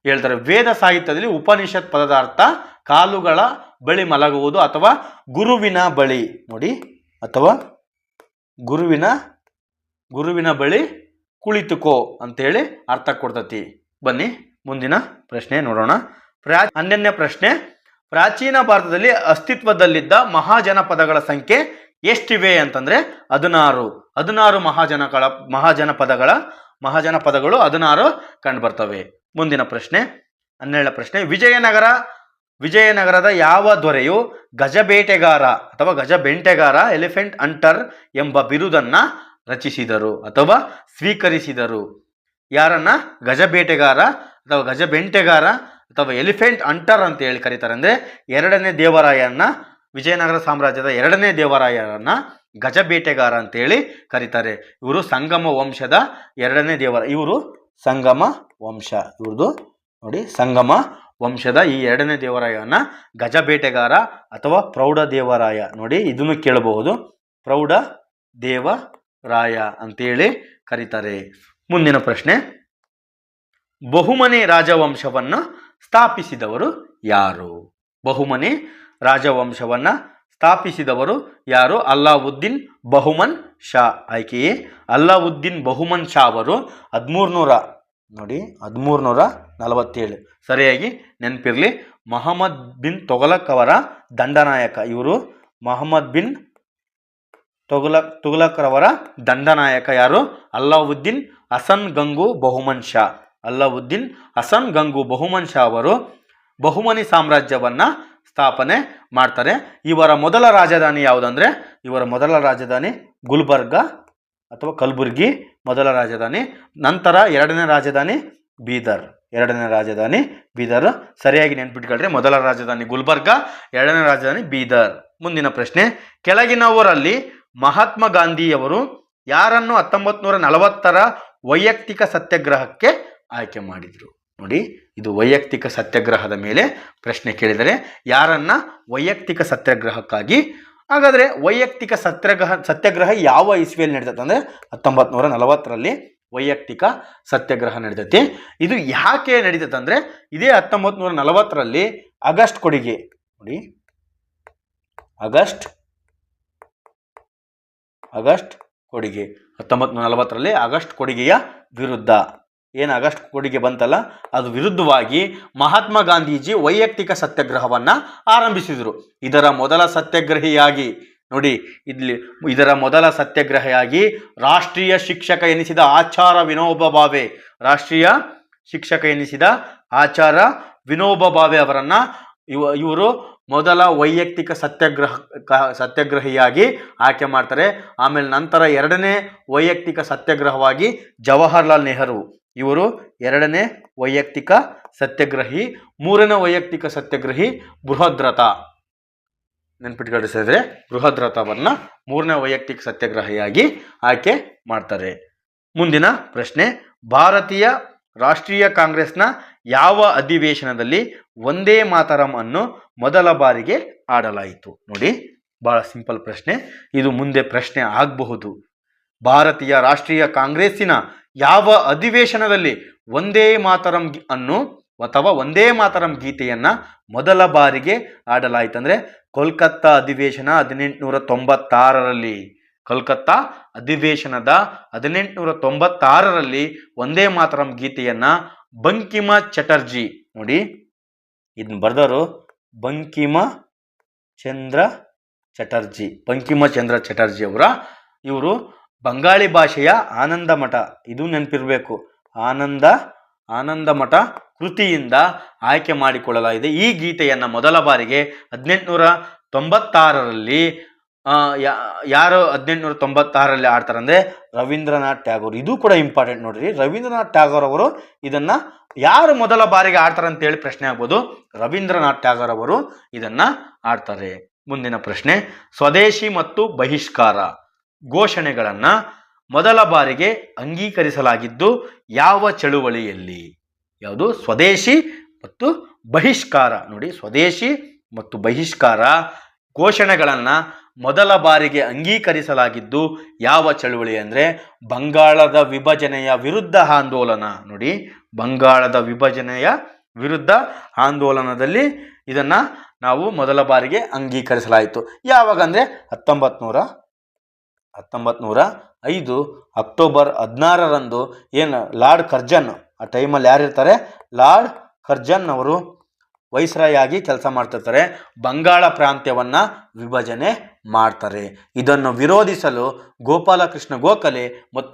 ಹೇಳ್ತಾರೆ. ವೇದ ಸಾಹಿತ್ಯದಲ್ಲಿ ಉಪನಿಷತ್ ಪದದ ಅರ್ಥ ಕಾಲುಗಳ ಬಳಿ ಮಲಗುವುದು ಅಥವಾ ಗುರುವಿನ ಬಳಿ ಅಥವಾ ಗುರುವಿನ ಬಳಿ ಕುಳಿತುಕೋ ಅಂತೇಳಿ ಅರ್ಥ ಕೊಡ್ತತಿ. ಬನ್ನಿ ಮುಂದಿನ ಪ್ರಶ್ನೆ ನೋಡೋಣ. 12ನೇ ಪ್ರಶ್ನೆ, ಪ್ರಾಚೀನ ಭಾರತದಲ್ಲಿ ಅಸ್ತಿತ್ವದಲ್ಲಿದ್ದ ಮಹಾಜನಪದಗಳ ಸಂಖ್ಯೆ ಎಷ್ಟಿವೆ ಅಂತಂದ್ರೆ 16 ಮಹಾಜನಪದಗಳು 16 ಕಂಡು ಬರ್ತವೆ. ಮುಂದಿನ ಪ್ರಶ್ನೆ 12ನೇ ಪ್ರಶ್ನೆ, ವಿಜಯನಗರದ ಯಾವ ದೊರೆಯು ಗಜಬೇಟೆಗಾರ ಅಥವಾ ಗಜಬೆಂಟೆಗಾರ ಎಲಿಫೆಂಟ್ ಹಂಟರ್ ಎಂಬ ಬಿರುದನ್ನ ರಚಿಸಿದರು ಅಥವಾ ಸ್ವೀಕರಿಸಿದರು? ಯಾರನ್ನ ಗಜಬೇಟೆಗಾರ ಅಥವಾ ಗಜಬೆಂಟೆಗಾರ ಅಥವಾ ಎಲಿಫೆಂಟ್ ಹಂಟರ್ ಅಂತ ಹೇಳಿ ಕರೀತಾರೆ ಅಂದ್ರೆ ವಿಜಯನಗರ ಸಾಮ್ರಾಜ್ಯದ 2ನೇ ದೇವರಾಯರನ್ನ ಗಜಬೇಟೆಗಾರ ಅಂತ ಹೇಳಿ ಕರೀತಾರೆ. ಇವರು ಸಂಗಮ ವಂಶದ 2ನೇ ದೇವರ. ಸಂಗಮ ವಂಶದ ಈ 2ನೇ ದೇವರಾಯನ ಗಜಬೇಟೆಗಾರ ಅಥವಾ ಪ್ರೌಢ ದೇವರಾಯ. ನೋಡಿ ಇದನ್ನು ಕೇಳಬಹುದು, ಪ್ರೌಢ ದೇವರಾಯ ಅಂತೇಳಿ ಕರೀತಾರೆ. ಮುಂದಿನ ಪ್ರಶ್ನೆ, ಬಹುಮನಿ ರಾಜವಂಶವನ್ನು ಸ್ಥಾಪಿಸಿದವರು ಯಾರು? ಬಹುಮನಿ ರಾಜವಂಶವನ್ನ ಸ್ಥಾಪಿಸಿದವರು ಯಾರು? ಅಲ್ಲಾವುದ್ದೀನ್ ಬಹುಮನ್ ಶಾ. ಆಯ್ಕೆಯೇ ಅಲ್ಲಾವುದ್ದೀನ್ ಬಹುಮನ್ ಶಾ ಅವರು 1347. ಸರಿಯಾಗಿ ನೆನಪಿರಲಿ. ಮೊಹಮ್ಮದ್ ಬಿನ್ ತುಘಲಕ್ ಅವರ ದಂಡನಾಯಕ. ಇವರು ಮೊಹಮ್ಮದ್ ಬಿನ್ ತುಘಲಕ್ ರವರ ದಂಡನಾಯಕ ಯಾರು? ಅಲ್ಲಾವುದ್ದೀನ್ ಹಸನ್ ಗಂಗು ಬಹುಮನ್ ಶಾ. ಅವರು ಬಹುಮನಿ ಸಾಮ್ರಾಜ್ಯವನ್ನ ಸ್ಥಾಪನೆ ಮಾಡ್ತಾರೆ. ಇವರ ಮೊದಲ ರಾಜಧಾನಿ ಯಾವುದಂದ್ರೆ ಗುಲ್ಬರ್ಗ ಅಥವಾ ಕಲಬುರ್ಗಿ ಮೊದಲ ರಾಜಧಾನಿ. ನಂತರ ಎರಡನೇ ರಾಜಧಾನಿ ಬೀದರ್. ಸರಿಯಾಗಿ ನೆನ್ಪಿಟ್ಕೊಳ್ರಿ, ಮೊದಲ ರಾಜಧಾನಿ ಗುಲ್ಬರ್ಗ, ಎರಡನೇ ರಾಜಧಾನಿ ಬೀದರ್. ಮುಂದಿನ ಪ್ರಶ್ನೆ, ಕೆಳಗಿನವರಲ್ಲಿ ಮಹಾತ್ಮ ಗಾಂಧಿಯವರು ಯಾರನ್ನು 1940ರ ವೈಯಕ್ತಿಕ ಸತ್ಯಾಗ್ರಹಕ್ಕೆ ಆಯ್ಕೆ ಮಾಡಿದ್ರು? ನೋಡಿ, ಇದು ವೈಯಕ್ತಿಕ ಸತ್ಯಾಗ್ರಹದ ಮೇಲೆ ಪ್ರಶ್ನೆ ಕೇಳಿದರೆ ಯಾರನ್ನ ವೈಯಕ್ತಿಕ ಸತ್ಯಾಗ್ರಹಕ್ಕಾಗಿ. ಹಾಗಾದ್ರೆ ವೈಯಕ್ತಿಕ ಸತ್ಯಾಗ್ರಹ ಯಾವ ಇಸ್ವಿಯಲ್ಲಿ ನಡೀತದೆ ಅಂದ್ರೆ 1940ರಲ್ಲಿ ವೈಯಕ್ತಿಕ ಸತ್ಯಾಗ್ರಹ ನಡೀತೈತಿ. ಇದು ಯಾಕೆ ನಡೀತದೆ ಅಂದ್ರೆ ಇದೇ 1940ರಲ್ಲಿ ಆಗಸ್ಟ್ ಕೊಡುಗೆ. ನೋಡಿ, ಆಗಸ್ಟ್ ಕೊಡುಗೆ 1940ರಲ್ಲಿ ಆಗಸ್ಟ್ ಕೊಡುಗೆಯ ವಿರುದ್ಧ ಆಗಸ್ಟ್ ಕೊಡುಗೆ ಬಂತಲ್ಲ, ಅದು ವಿರುದ್ಧವಾಗಿ ಮಹಾತ್ಮ ಗಾಂಧೀಜಿ ವೈಯಕ್ತಿಕ ಸತ್ಯಾಗ್ರಹವನ್ನ ಆರಂಭಿಸಿದರು. ಇದರ ಮೊದಲ ಸತ್ಯಾಗ್ರಹಿಯಾಗಿ ರಾಷ್ಟ್ರೀಯ ಶಿಕ್ಷಕ ಎನಿಸಿದ ಆಚಾರ ವಿನೋಬಾ ಭಾವೆ ಅವರನ್ನ ಇವರು ಮೊದಲ ವೈಯಕ್ತಿಕ ಸತ್ಯಾಗ್ರಹಿಯಾಗಿ ಆಯ್ಕೆ ಮಾಡ್ತಾರೆ. ಆಮೇಲೆ ನಂತರ ಎರಡನೇ ವೈಯಕ್ತಿಕ ಸತ್ಯಾಗ್ರಹವಾಗಿ ಜವಾಹರ್ಲಾಲ್ ನೆಹರು ಇವರು ಎರಡನೇ ವೈಯಕ್ತಿಕ ಸತ್ಯಾಗ್ರಹಿ. ಮೂರನೇ ವೈಯಕ್ತಿಕ ಸತ್ಯಾಗ್ರಹಿ ಬೃಹದ್ರಥ. ನೆನ್ಪಿಟ್ಕೊಳ್ಳಿ ಸೇರಿದ್ರೆ ಬೃಹದ್ರಥವನ್ನ ಮೂರನೇ ವೈಯಕ್ತಿಕ ಸತ್ಯಾಗ್ರಹಿಯಾಗಿ ಆಯ್ಕೆ ಮಾಡ್ತಾರೆ. ಮುಂದಿನ ಪ್ರಶ್ನೆ, ಭಾರತೀಯ ರಾಷ್ಟ್ರೀಯ ಕಾಂಗ್ರೆಸ್ನ ಯಾವ ಅಧಿವೇಶನದಲ್ಲಿ ವಂದೇ ಮಾತರಂ ಅನ್ನು ಮೊದಲ ಬಾರಿಗೆ ಆಡಲಾಯಿತು? ನೋಡಿ, ಬಹಳ ಸಿಂಪಲ್ ಪ್ರಶ್ನೆ, ಇದು ಮುಂದೆ ಪ್ರಶ್ನೆ ಆಗಬಹುದು. ಭಾರತೀಯ ರಾಷ್ಟ್ರೀಯ ಕಾಂಗ್ರೆಸ್ಸಿನ ಯಾವ ಅಧಿವೇಶನದಲ್ಲಿ ವಂದೇ ಮಾತರಂ ಅನ್ನು ಅಥವಾ ವಂದೇ ಮಾತರಂ ಗೀತೆಯನ್ನ ಮೊದಲ ಬಾರಿಗೆ ಆಡಲಾಯಿತು ಅಂದ್ರೆ ಕೋಲ್ಕತ್ತಾ ಅಧಿವೇಶನ 1896ರಲ್ಲಿ. ಕೋಲ್ಕತ್ತಾ ಅಧಿವೇಶನದ 1896ರಲ್ಲಿ ವಂದೇ ಮಾತರಂ ಗೀತೆಯನ್ನ ಬಂಕಿಮ ಚಟರ್ಜಿ, ನೋಡಿ ಇದನ್ನ ಬರೆದವರು ಬಂಕಿಮ ಚಂದ್ರ ಚಟರ್ಜಿ ಇವರು ಬಂಗಾಳಿ ಭಾಷೆಯ ಆನಂದ ಮಠ, ಇದು ನೆನಪಿರಬೇಕು, ಆನಂದ ಮಠ ಕೃತಿಯಿಂದ ಆಯ್ಕೆ ಮಾಡಿಕೊಳ್ಳಲಾಗಿದೆ. ಈ ಗೀತೆಯನ್ನು ಮೊದಲ ಬಾರಿಗೆ 1896ರಲ್ಲಿ ಯಾರು 1896ರಲ್ಲಿ ಆಡ್ತಾರೆ ಅಂದರೆ ರವೀಂದ್ರನಾಥ್ ಟ್ಯಾಗೋರ್. ಇದು ಕೂಡ ಇಂಪಾರ್ಟೆಂಟ್ ನೋಡ್ರಿ, ರವೀಂದ್ರನಾಥ್ ಟ್ಯಾಗೋರ್ ಅವರು ಇದನ್ನ ಯಾರು ಮೊದಲ ಬಾರಿಗೆ ಆಡ್ತಾರೆ ಅಂತೇಳಿ ಪ್ರಶ್ನೆ ಆಗ್ಬೋದು. ರವೀಂದ್ರನಾಥ್ ಟ್ಯಾಗೋರ್ ಅವರು ಇದನ್ನ ಆಡ್ತಾರೆ. ಮುಂದಿನ ಪ್ರಶ್ನೆ, ಸ್ವದೇಶಿ ಮತ್ತು ಬಹಿಷ್ಕಾರ ಘೋಷಣೆಗಳನ್ನ ಮೊದಲ ಬಾರಿಗೆ ಅಂಗೀಕರಿಸಲಾಗಿದ್ದು ಯಾವ ಚಳುವಳಿಯಲ್ಲಿ? ಯಾವುದು? ಸ್ವದೇಶಿ ಮತ್ತು ಬಹಿಷ್ಕಾರ. ನೋಡಿ, ಸ್ವದೇಶಿ ಮತ್ತು ಬಹಿಷ್ಕಾರ ಘೋಷಣೆಗಳನ್ನ ಮೊದಲ ಬಾರಿಗೆ ಅಂಗೀಕರಿಸಲಾಗಿದ್ದು ಯಾವ ಚಳುವಳಿ ಅಂದರೆ ಬಂಗಾಳದ ವಿಭಜನೆಯ ವಿರುದ್ಧ ಆಂದೋಲನ. ನೋಡಿ, ಬಂಗಾಳದ ವಿಭಜನೆಯ ವಿರುದ್ಧ ಆಂದೋಲನದಲ್ಲಿ ಇದನ್ನ ನಾವು ಮೊದಲ ಬಾರಿಗೆ ಅಂಗೀಕರಿಸಲಾಯಿತು. ಯಾವಾಗ ಅಂದರೆ 1905 ಅಕ್ಟೋಬರ್ 16ರಂದು ಏನು ಲಾರ್ಡ್ ಕರ್ಜನ್, ಆ ಟೈಮಲ್ಲಿ ಯಾರಿರ್ತಾರೆ? ಲಾರ್ಡ್ ಕರ್ಜನ್ ಅವರು ವೈಸ್ರಾಯ್ ಆಗಿ ಕೆಲಸ ಮಾಡ್ತಿರ್ತಾರೆ. ಬಂಗಾಳ ಪ್ರಾಂತ್ಯವನ್ನ ವಿಭಜನೆ ಮಾಡ್ತಾರೆ. ಇದನ್ನು ವಿರೋಧಿಸಲು ಗೋಪಾಲಕೃಷ್ಣ ಗೋಖಲೆ ಮತ್ತು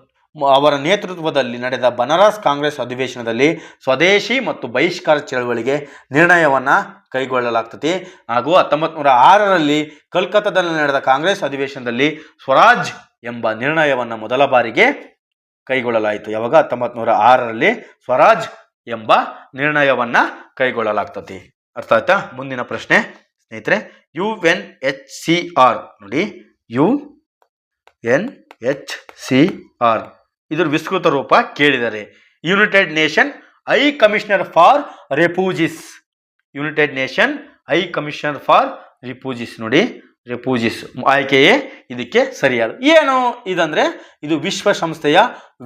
ಅವರ ನೇತೃತ್ವದಲ್ಲಿ ನಡೆದ ಬನಾರಸ್ ಕಾಂಗ್ರೆಸ್ ಅಧಿವೇಶನದಲ್ಲಿ ಸ್ವದೇಶಿ ಮತ್ತು ಬಹಿಷ್ಕಾರ ಚಳವಳಿಗೆ ನಿರ್ಣಯವನ್ನು ಕೈಗೊಳ್ಳಲಾಗ್ತದೆ. ಹಾಗೂ 1906ರಲ್ಲಿ ಕೋಲ್ಕತ್ತಾದಲ್ಲಿ ನಡೆದ ಕಾಂಗ್ರೆಸ್ ಅಧಿವೇಶನದಲ್ಲಿ ಸ್ವರಾಜ್ ಎಂಬ ನಿರ್ಣಯವನ್ನು ಮೊದಲ ಬಾರಿಗೆ ಕೈಗೊಳ್ಳಲಾಯಿತು. ಯಾವಾಗ? 1906ರಲ್ಲಿ ಸ್ವರಾಜ್ ಎಂಬ ನಿರ್ಣಯವನ್ನ ಕೈಗೊಳ್ಳಲಾಗ್ತದೆ. ಅರ್ಥ ಆಯ್ತಾ? ಮುಂದಿನ ಪ್ರಶ್ನೆ ಸ್ನೇಹಿತರೆ, UNHCR ನೋಡಿ, UNHCR ಇದ್ರ ವಿಸ್ತೃತ ರೂಪ ಕೇಳಿದರೆ united nation high commissioner for refugees. United nation high commissioner for refugees. ನೋಡಿ, ರೆಫ್ಯೂಜೀಸ್ ಆಯ್ಕೆಯೇ ಇದಕ್ಕೆ ಸರಿಯಾದ. ಏನು ಇದಂದ್ರೆ ಇದು ವಿಶ್ವಸಂಸ್ಥೆಯ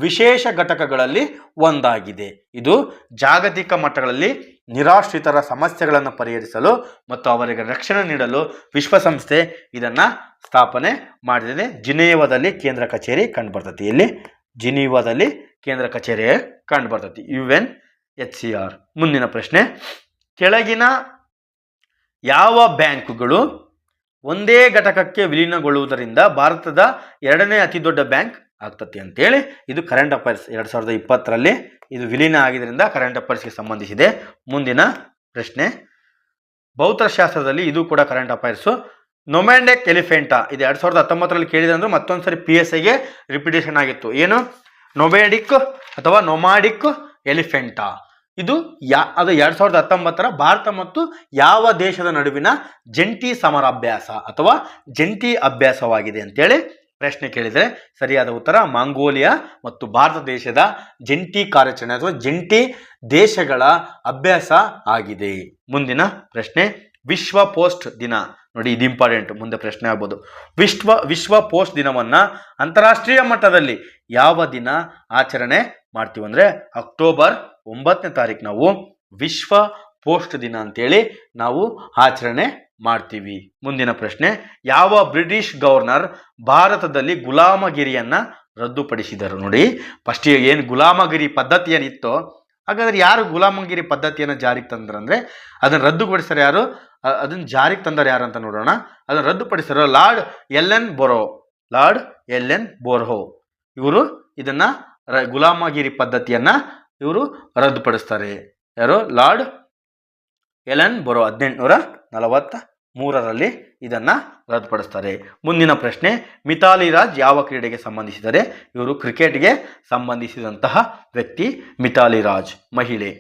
ವಿಶೇಷ ಘಟಕಗಳಲ್ಲಿ ಒಂದಾಗಿದೆ. ಇದು ಜಾಗತಿಕ ಮಟ್ಟಗಳಲ್ಲಿ ನಿರಾಶ್ರಿತರ ಸಮಸ್ಯೆಗಳನ್ನು ಪರಿಹರಿಸಲು ಮತ್ತು ಅವರಿಗೆ ರಕ್ಷಣೆ ನೀಡಲು ವಿಶ್ವಸಂಸ್ಥೆ ಇದನ್ನ ಸ್ಥಾಪನೆ ಮಾಡಿದೆ. ಜಿನೇವಾದಲ್ಲಿ ಕೇಂದ್ರ ಕಚೇರಿ ಕಂಡುಬರ್ತದೆ. ಇಲ್ಲಿ ಜಿನೀವಾದಲ್ಲಿ ಕೇಂದ್ರ ಕಚೇರಿ ಕಂಡುಬರ್ತದೆ, UNHCR. ಮುಂದಿನ ಪ್ರಶ್ನೆ, ಕೆಳಗಿನ ಯಾವ ಬ್ಯಾಂಕುಗಳು ಒಂದೇ ಘಟಕಕ್ಕೆ ವಿಲೀನಗೊಳ್ಳುವುದರಿಂದ ಭಾರತದ ಎರಡನೇ ಅತಿ ದೊಡ್ಡ ಬ್ಯಾಂಕ್ ಆಗ್ತದೆ ಅಂತೇಳಿ ಇದು ಕರೆಂಟ್ ಅಫೈರ್ಸ್ 2020ರಲ್ಲಿ ಇದು ವಿಲೀನ ಆಗಿದ್ದರಿಂದ ಕರೆಂಟ್ ಅಫೈರ್ಸ್ಗೆ ಸಂಬಂಧಿಸಿದೆ. ಮುಂದಿನ ಪ್ರಶ್ನೆ, ಭೌತಶಾಸ್ತ್ರದಲ್ಲಿ ಇದು ಕೂಡ ಕರೆಂಟ್ ಅಫೈರ್ಸು. ನೊಮ್ಯಾಂಡಿಕ್ ಎಲಿಫೆಂಟಾ ಇದು 2019ರಲ್ಲಿ ಕೇಳಿದ್ರೆ ಅಂದ್ರೆ ಮತ್ತೊಂದ್ಸರಿ PSIಗೆ ರಿಪಿಟೇಷನ್ ಆಗಿತ್ತು. ಏನು? ನೊಮ್ಯಾಡಿಕ್ ಅಥವಾ ನೊಮಾಡಿಕ್ ಎಲಿಫೆಂಟಾ. ಇದು ಅದು 2019ರ ಭಾರತ ಮತ್ತು ಯಾವ ದೇಶದ ನಡುವಿನ ಜಂಟಿ ಸಮರಾಭ್ಯಾಸ ಅಥವಾ ಜಂಟಿ ಅಭ್ಯಾಸವಾಗಿದೆ ಅಂತೇಳಿ ಪ್ರಶ್ನೆ ಕೇಳಿದರೆ ಸರಿಯಾದ ಉತ್ತರ ಮಂಗೋಲಿಯಾ ಮತ್ತು ಭಾರತ ದೇಶದ ಜಂಟಿ ಕಾರ್ಯಾಚರಣೆ ಅಥವಾ ಜಂಟಿ ದೇಶಗಳ ಅಭ್ಯಾಸ ಆಗಿದೆ. ಮುಂದಿನ ಪ್ರಶ್ನೆ, ವಿಶ್ವ ಪೋಸ್ಟ್ ದಿನ. ನೋಡಿ, ಇದು ಇಂಪಾರ್ಟೆಂಟ್, ಮುಂದೆ ಪ್ರಶ್ನೆ ಆಗ್ಬೋದು. ವಿಶ್ವ ಪೋಸ್ಟ್ ದಿನವನ್ನ ಅಂತಾರಾಷ್ಟ್ರೀಯ ಮಟ್ಟದಲ್ಲಿ ಯಾವ ದಿನ ಆಚರಣೆ ಮಾಡ್ತೀವಿ ಅಂದ್ರೆ ಅಕ್ಟೋಬರ್ 9ನೇ ತಾರೀಕು ನಾವು ವಿಶ್ವ ಪೋಸ್ಟ್ ದಿನ ಅಂತೇಳಿ ನಾವು ಆಚರಣೆ ಮಾಡ್ತೀವಿ. ಮುಂದಿನ ಪ್ರಶ್ನೆ, ಯಾವ ಬ್ರಿಟಿಷ್ ಗವರ್ನರ್ ಭಾರತದಲ್ಲಿ ಗುಲಾಮಗಿರಿಯನ್ನ ರದ್ದುಪಡಿಸಿದರು? ನೋಡಿ, ಫಸ್ಟ್ ಏನು ಗುಲಾಮಗಿರಿ ಪದ್ಧತಿ ಏನಿತ್ತೋ, ಹಾಗಾದ್ರೆ ಯಾರು ಗುಲಾಮಗಿರಿ ಪದ್ಧತಿಯನ್ನು ಜಾರಿಗೆ ತಂದ್ರಂದ್ರೆ ಅದನ್ನು ರದ್ದುಪಡಿಸ್ತಾರೆ ಯಾರು? ಅದನ್ನು ಜಾರಿಗೆ ತಂದರೆ ಯಾರು ಅಂತ ನೋಡೋಣ. ಅದನ್ನು ರದ್ದುಪಡಿಸಿರೋ ಲಾರ್ಡ್ ಎಲ್ ಎನ್ ಬೋರ್ಹೋ ಇವರು ಇದನ್ನ ಗುಲಾಮಗಿರಿ ಪದ್ಧತಿಯನ್ನ ಇವರು ರದ್ದುಪಡಿಸ್ತಾರೆ. ಯಾರು? ಲಾರ್ಡ್ ಎಲನ್ ಬರೋ 1843ರಲ್ಲಿ ಇದನ್ನು ರದ್ದುಪಡಿಸ್ತಾರೆ. ಮುಂದಿನ ಪ್ರಶ್ನೆ, ಮಿತಾಲಿ ರಾಜ್ ಯಾವ ಕ್ರೀಡೆಗೆ ಸಂಬಂಧಿಸಿದರೆ? ಇವರು ಕ್ರಿಕೆಟ್ಗೆ ಸಂಬಂಧಿಸಿದಂತಹ ವ್ಯಕ್ತಿ ಮಿತಾಲಿ ರಾಜ್, ಮಹಿಳೆ.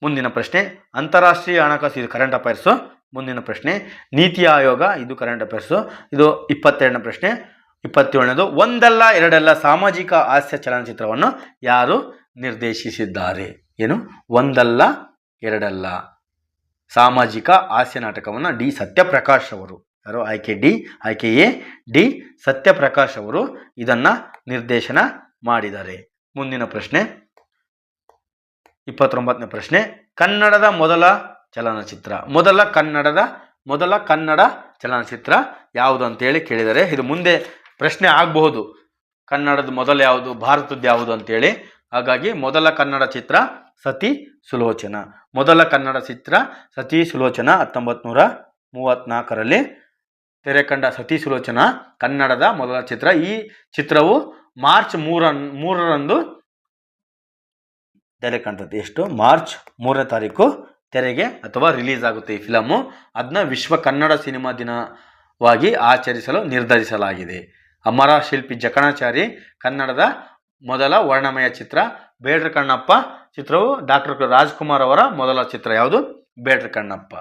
ಮುಂದಿನ ಪ್ರಶ್ನೆ, ಅಂತಾರಾಷ್ಟ್ರೀಯ ಹಣಕಾಸು, ಇದು ಕರೆಂಟ್ ಅಫೈರ್ಸು. ಮುಂದಿನ ಪ್ರಶ್ನೆ, ನೀತಿ ಆಯೋಗ, ಇದು ಕರೆಂಟ್ ಅಫೈರ್ಸು. ಇದು 22ನೇ ಪ್ರಶ್ನೆ. 27ನೇದು, ಒಂದಲ್ಲ ಎರಡಲ್ಲ ಸಾಮಾಜಿಕ ಹಾಸ್ಯ ಚಲನಚಿತ್ರವನ್ನು ಯಾರು ನಿರ್ದೇಶಿಸಿದ್ದಾರೆ? ಏನು? ಒಂದಲ್ಲ ಎರಡಲ್ಲ ಸಾಮಾಜಿಕ ಹಾಸ್ಯ ನಾಟಕವನ್ನು ಡಿ ಸತ್ಯಪ್ರಕಾಶ್ ಅವರು. ಯಾರು? ಆಯ್ಕೆ ಡಿ, ಆಯ್ಕೆ ಎ ಡಿ ಸತ್ಯಪ್ರಕಾಶ್ ಅವರು ಇದನ್ನು ನಿರ್ದೇಶನ ಮಾಡಿದ್ದಾರೆ. ಮುಂದಿನ ಪ್ರಶ್ನೆ, 29ನೇ ಪ್ರಶ್ನೆ, ಕನ್ನಡದ ಮೊದಲ ಚಲನಚಿತ್ರ, ಮೊದಲ ಕನ್ನಡ ಚಲನಚಿತ್ರ ಯಾವುದು ಅಂತೇಳಿ ಕೇಳಿದರೆ, ಇದು ಮುಂದೆ ಪ್ರಶ್ನೆ ಆಗಬಹುದು. ಕನ್ನಡದ ಮೊದಲ ಯಾವುದು, ಭಾರತದ ಯಾವುದು ಅಂತೇಳಿ. ಹಾಗಾಗಿ ಮೊದಲ ಕನ್ನಡ ಚಿತ್ರ ಸತಿ ಸುಲೋಚನ. ಮೊದಲ ಕನ್ನಡ ಚಿತ್ರ ಸತಿ ಸುಲೋಚನ 1934ರಲ್ಲಿ ತೆರೆ ಕಂಡ ಸತಿ ಸುಲೋಚನ ಕನ್ನಡದ ಮೊದಲ ಚಿತ್ರ. ಈ ಚಿತ್ರವು ಮಾರ್ಚ್ 3ರಂದು ತೆರೆ ಕಾಣ್ತದೆ. ಎಷ್ಟು? ಮಾರ್ಚ್ 3ನೇ ತಾರೀಕು ತೆರೆಗೆ ಅಥವಾ ರಿಲೀಸ್ ಆಗುತ್ತೆ ಈ ಫಿಲಮು. ಅದನ್ನ ವಿಶ್ವ ಕನ್ನಡ ಸಿನಿಮಾ ದಿನವಾಗಿ ಆಚರಿಸಲು ನಿರ್ಧರಿಸಲಾಗಿದೆ. ಅಮರ ಶಿಲ್ಪಿ ಜಕಣಾಚಾರಿ ಕನ್ನಡದ ಮೊದಲ ವರ್ಣಮಯ ಚಿತ್ರ. ಬೇಡ್ರ ಕಣ್ಣಪ್ಪ ಚಿತ್ರವು ಡಾಕ್ಟರ್ ರಾಜ್ಕುಮಾರ್ ಅವರ ಮೊದಲ ಚಿತ್ರ. ಯಾವುದು? ಬೇಡ್ರ ಕಣ್ಣಪ್ಪ.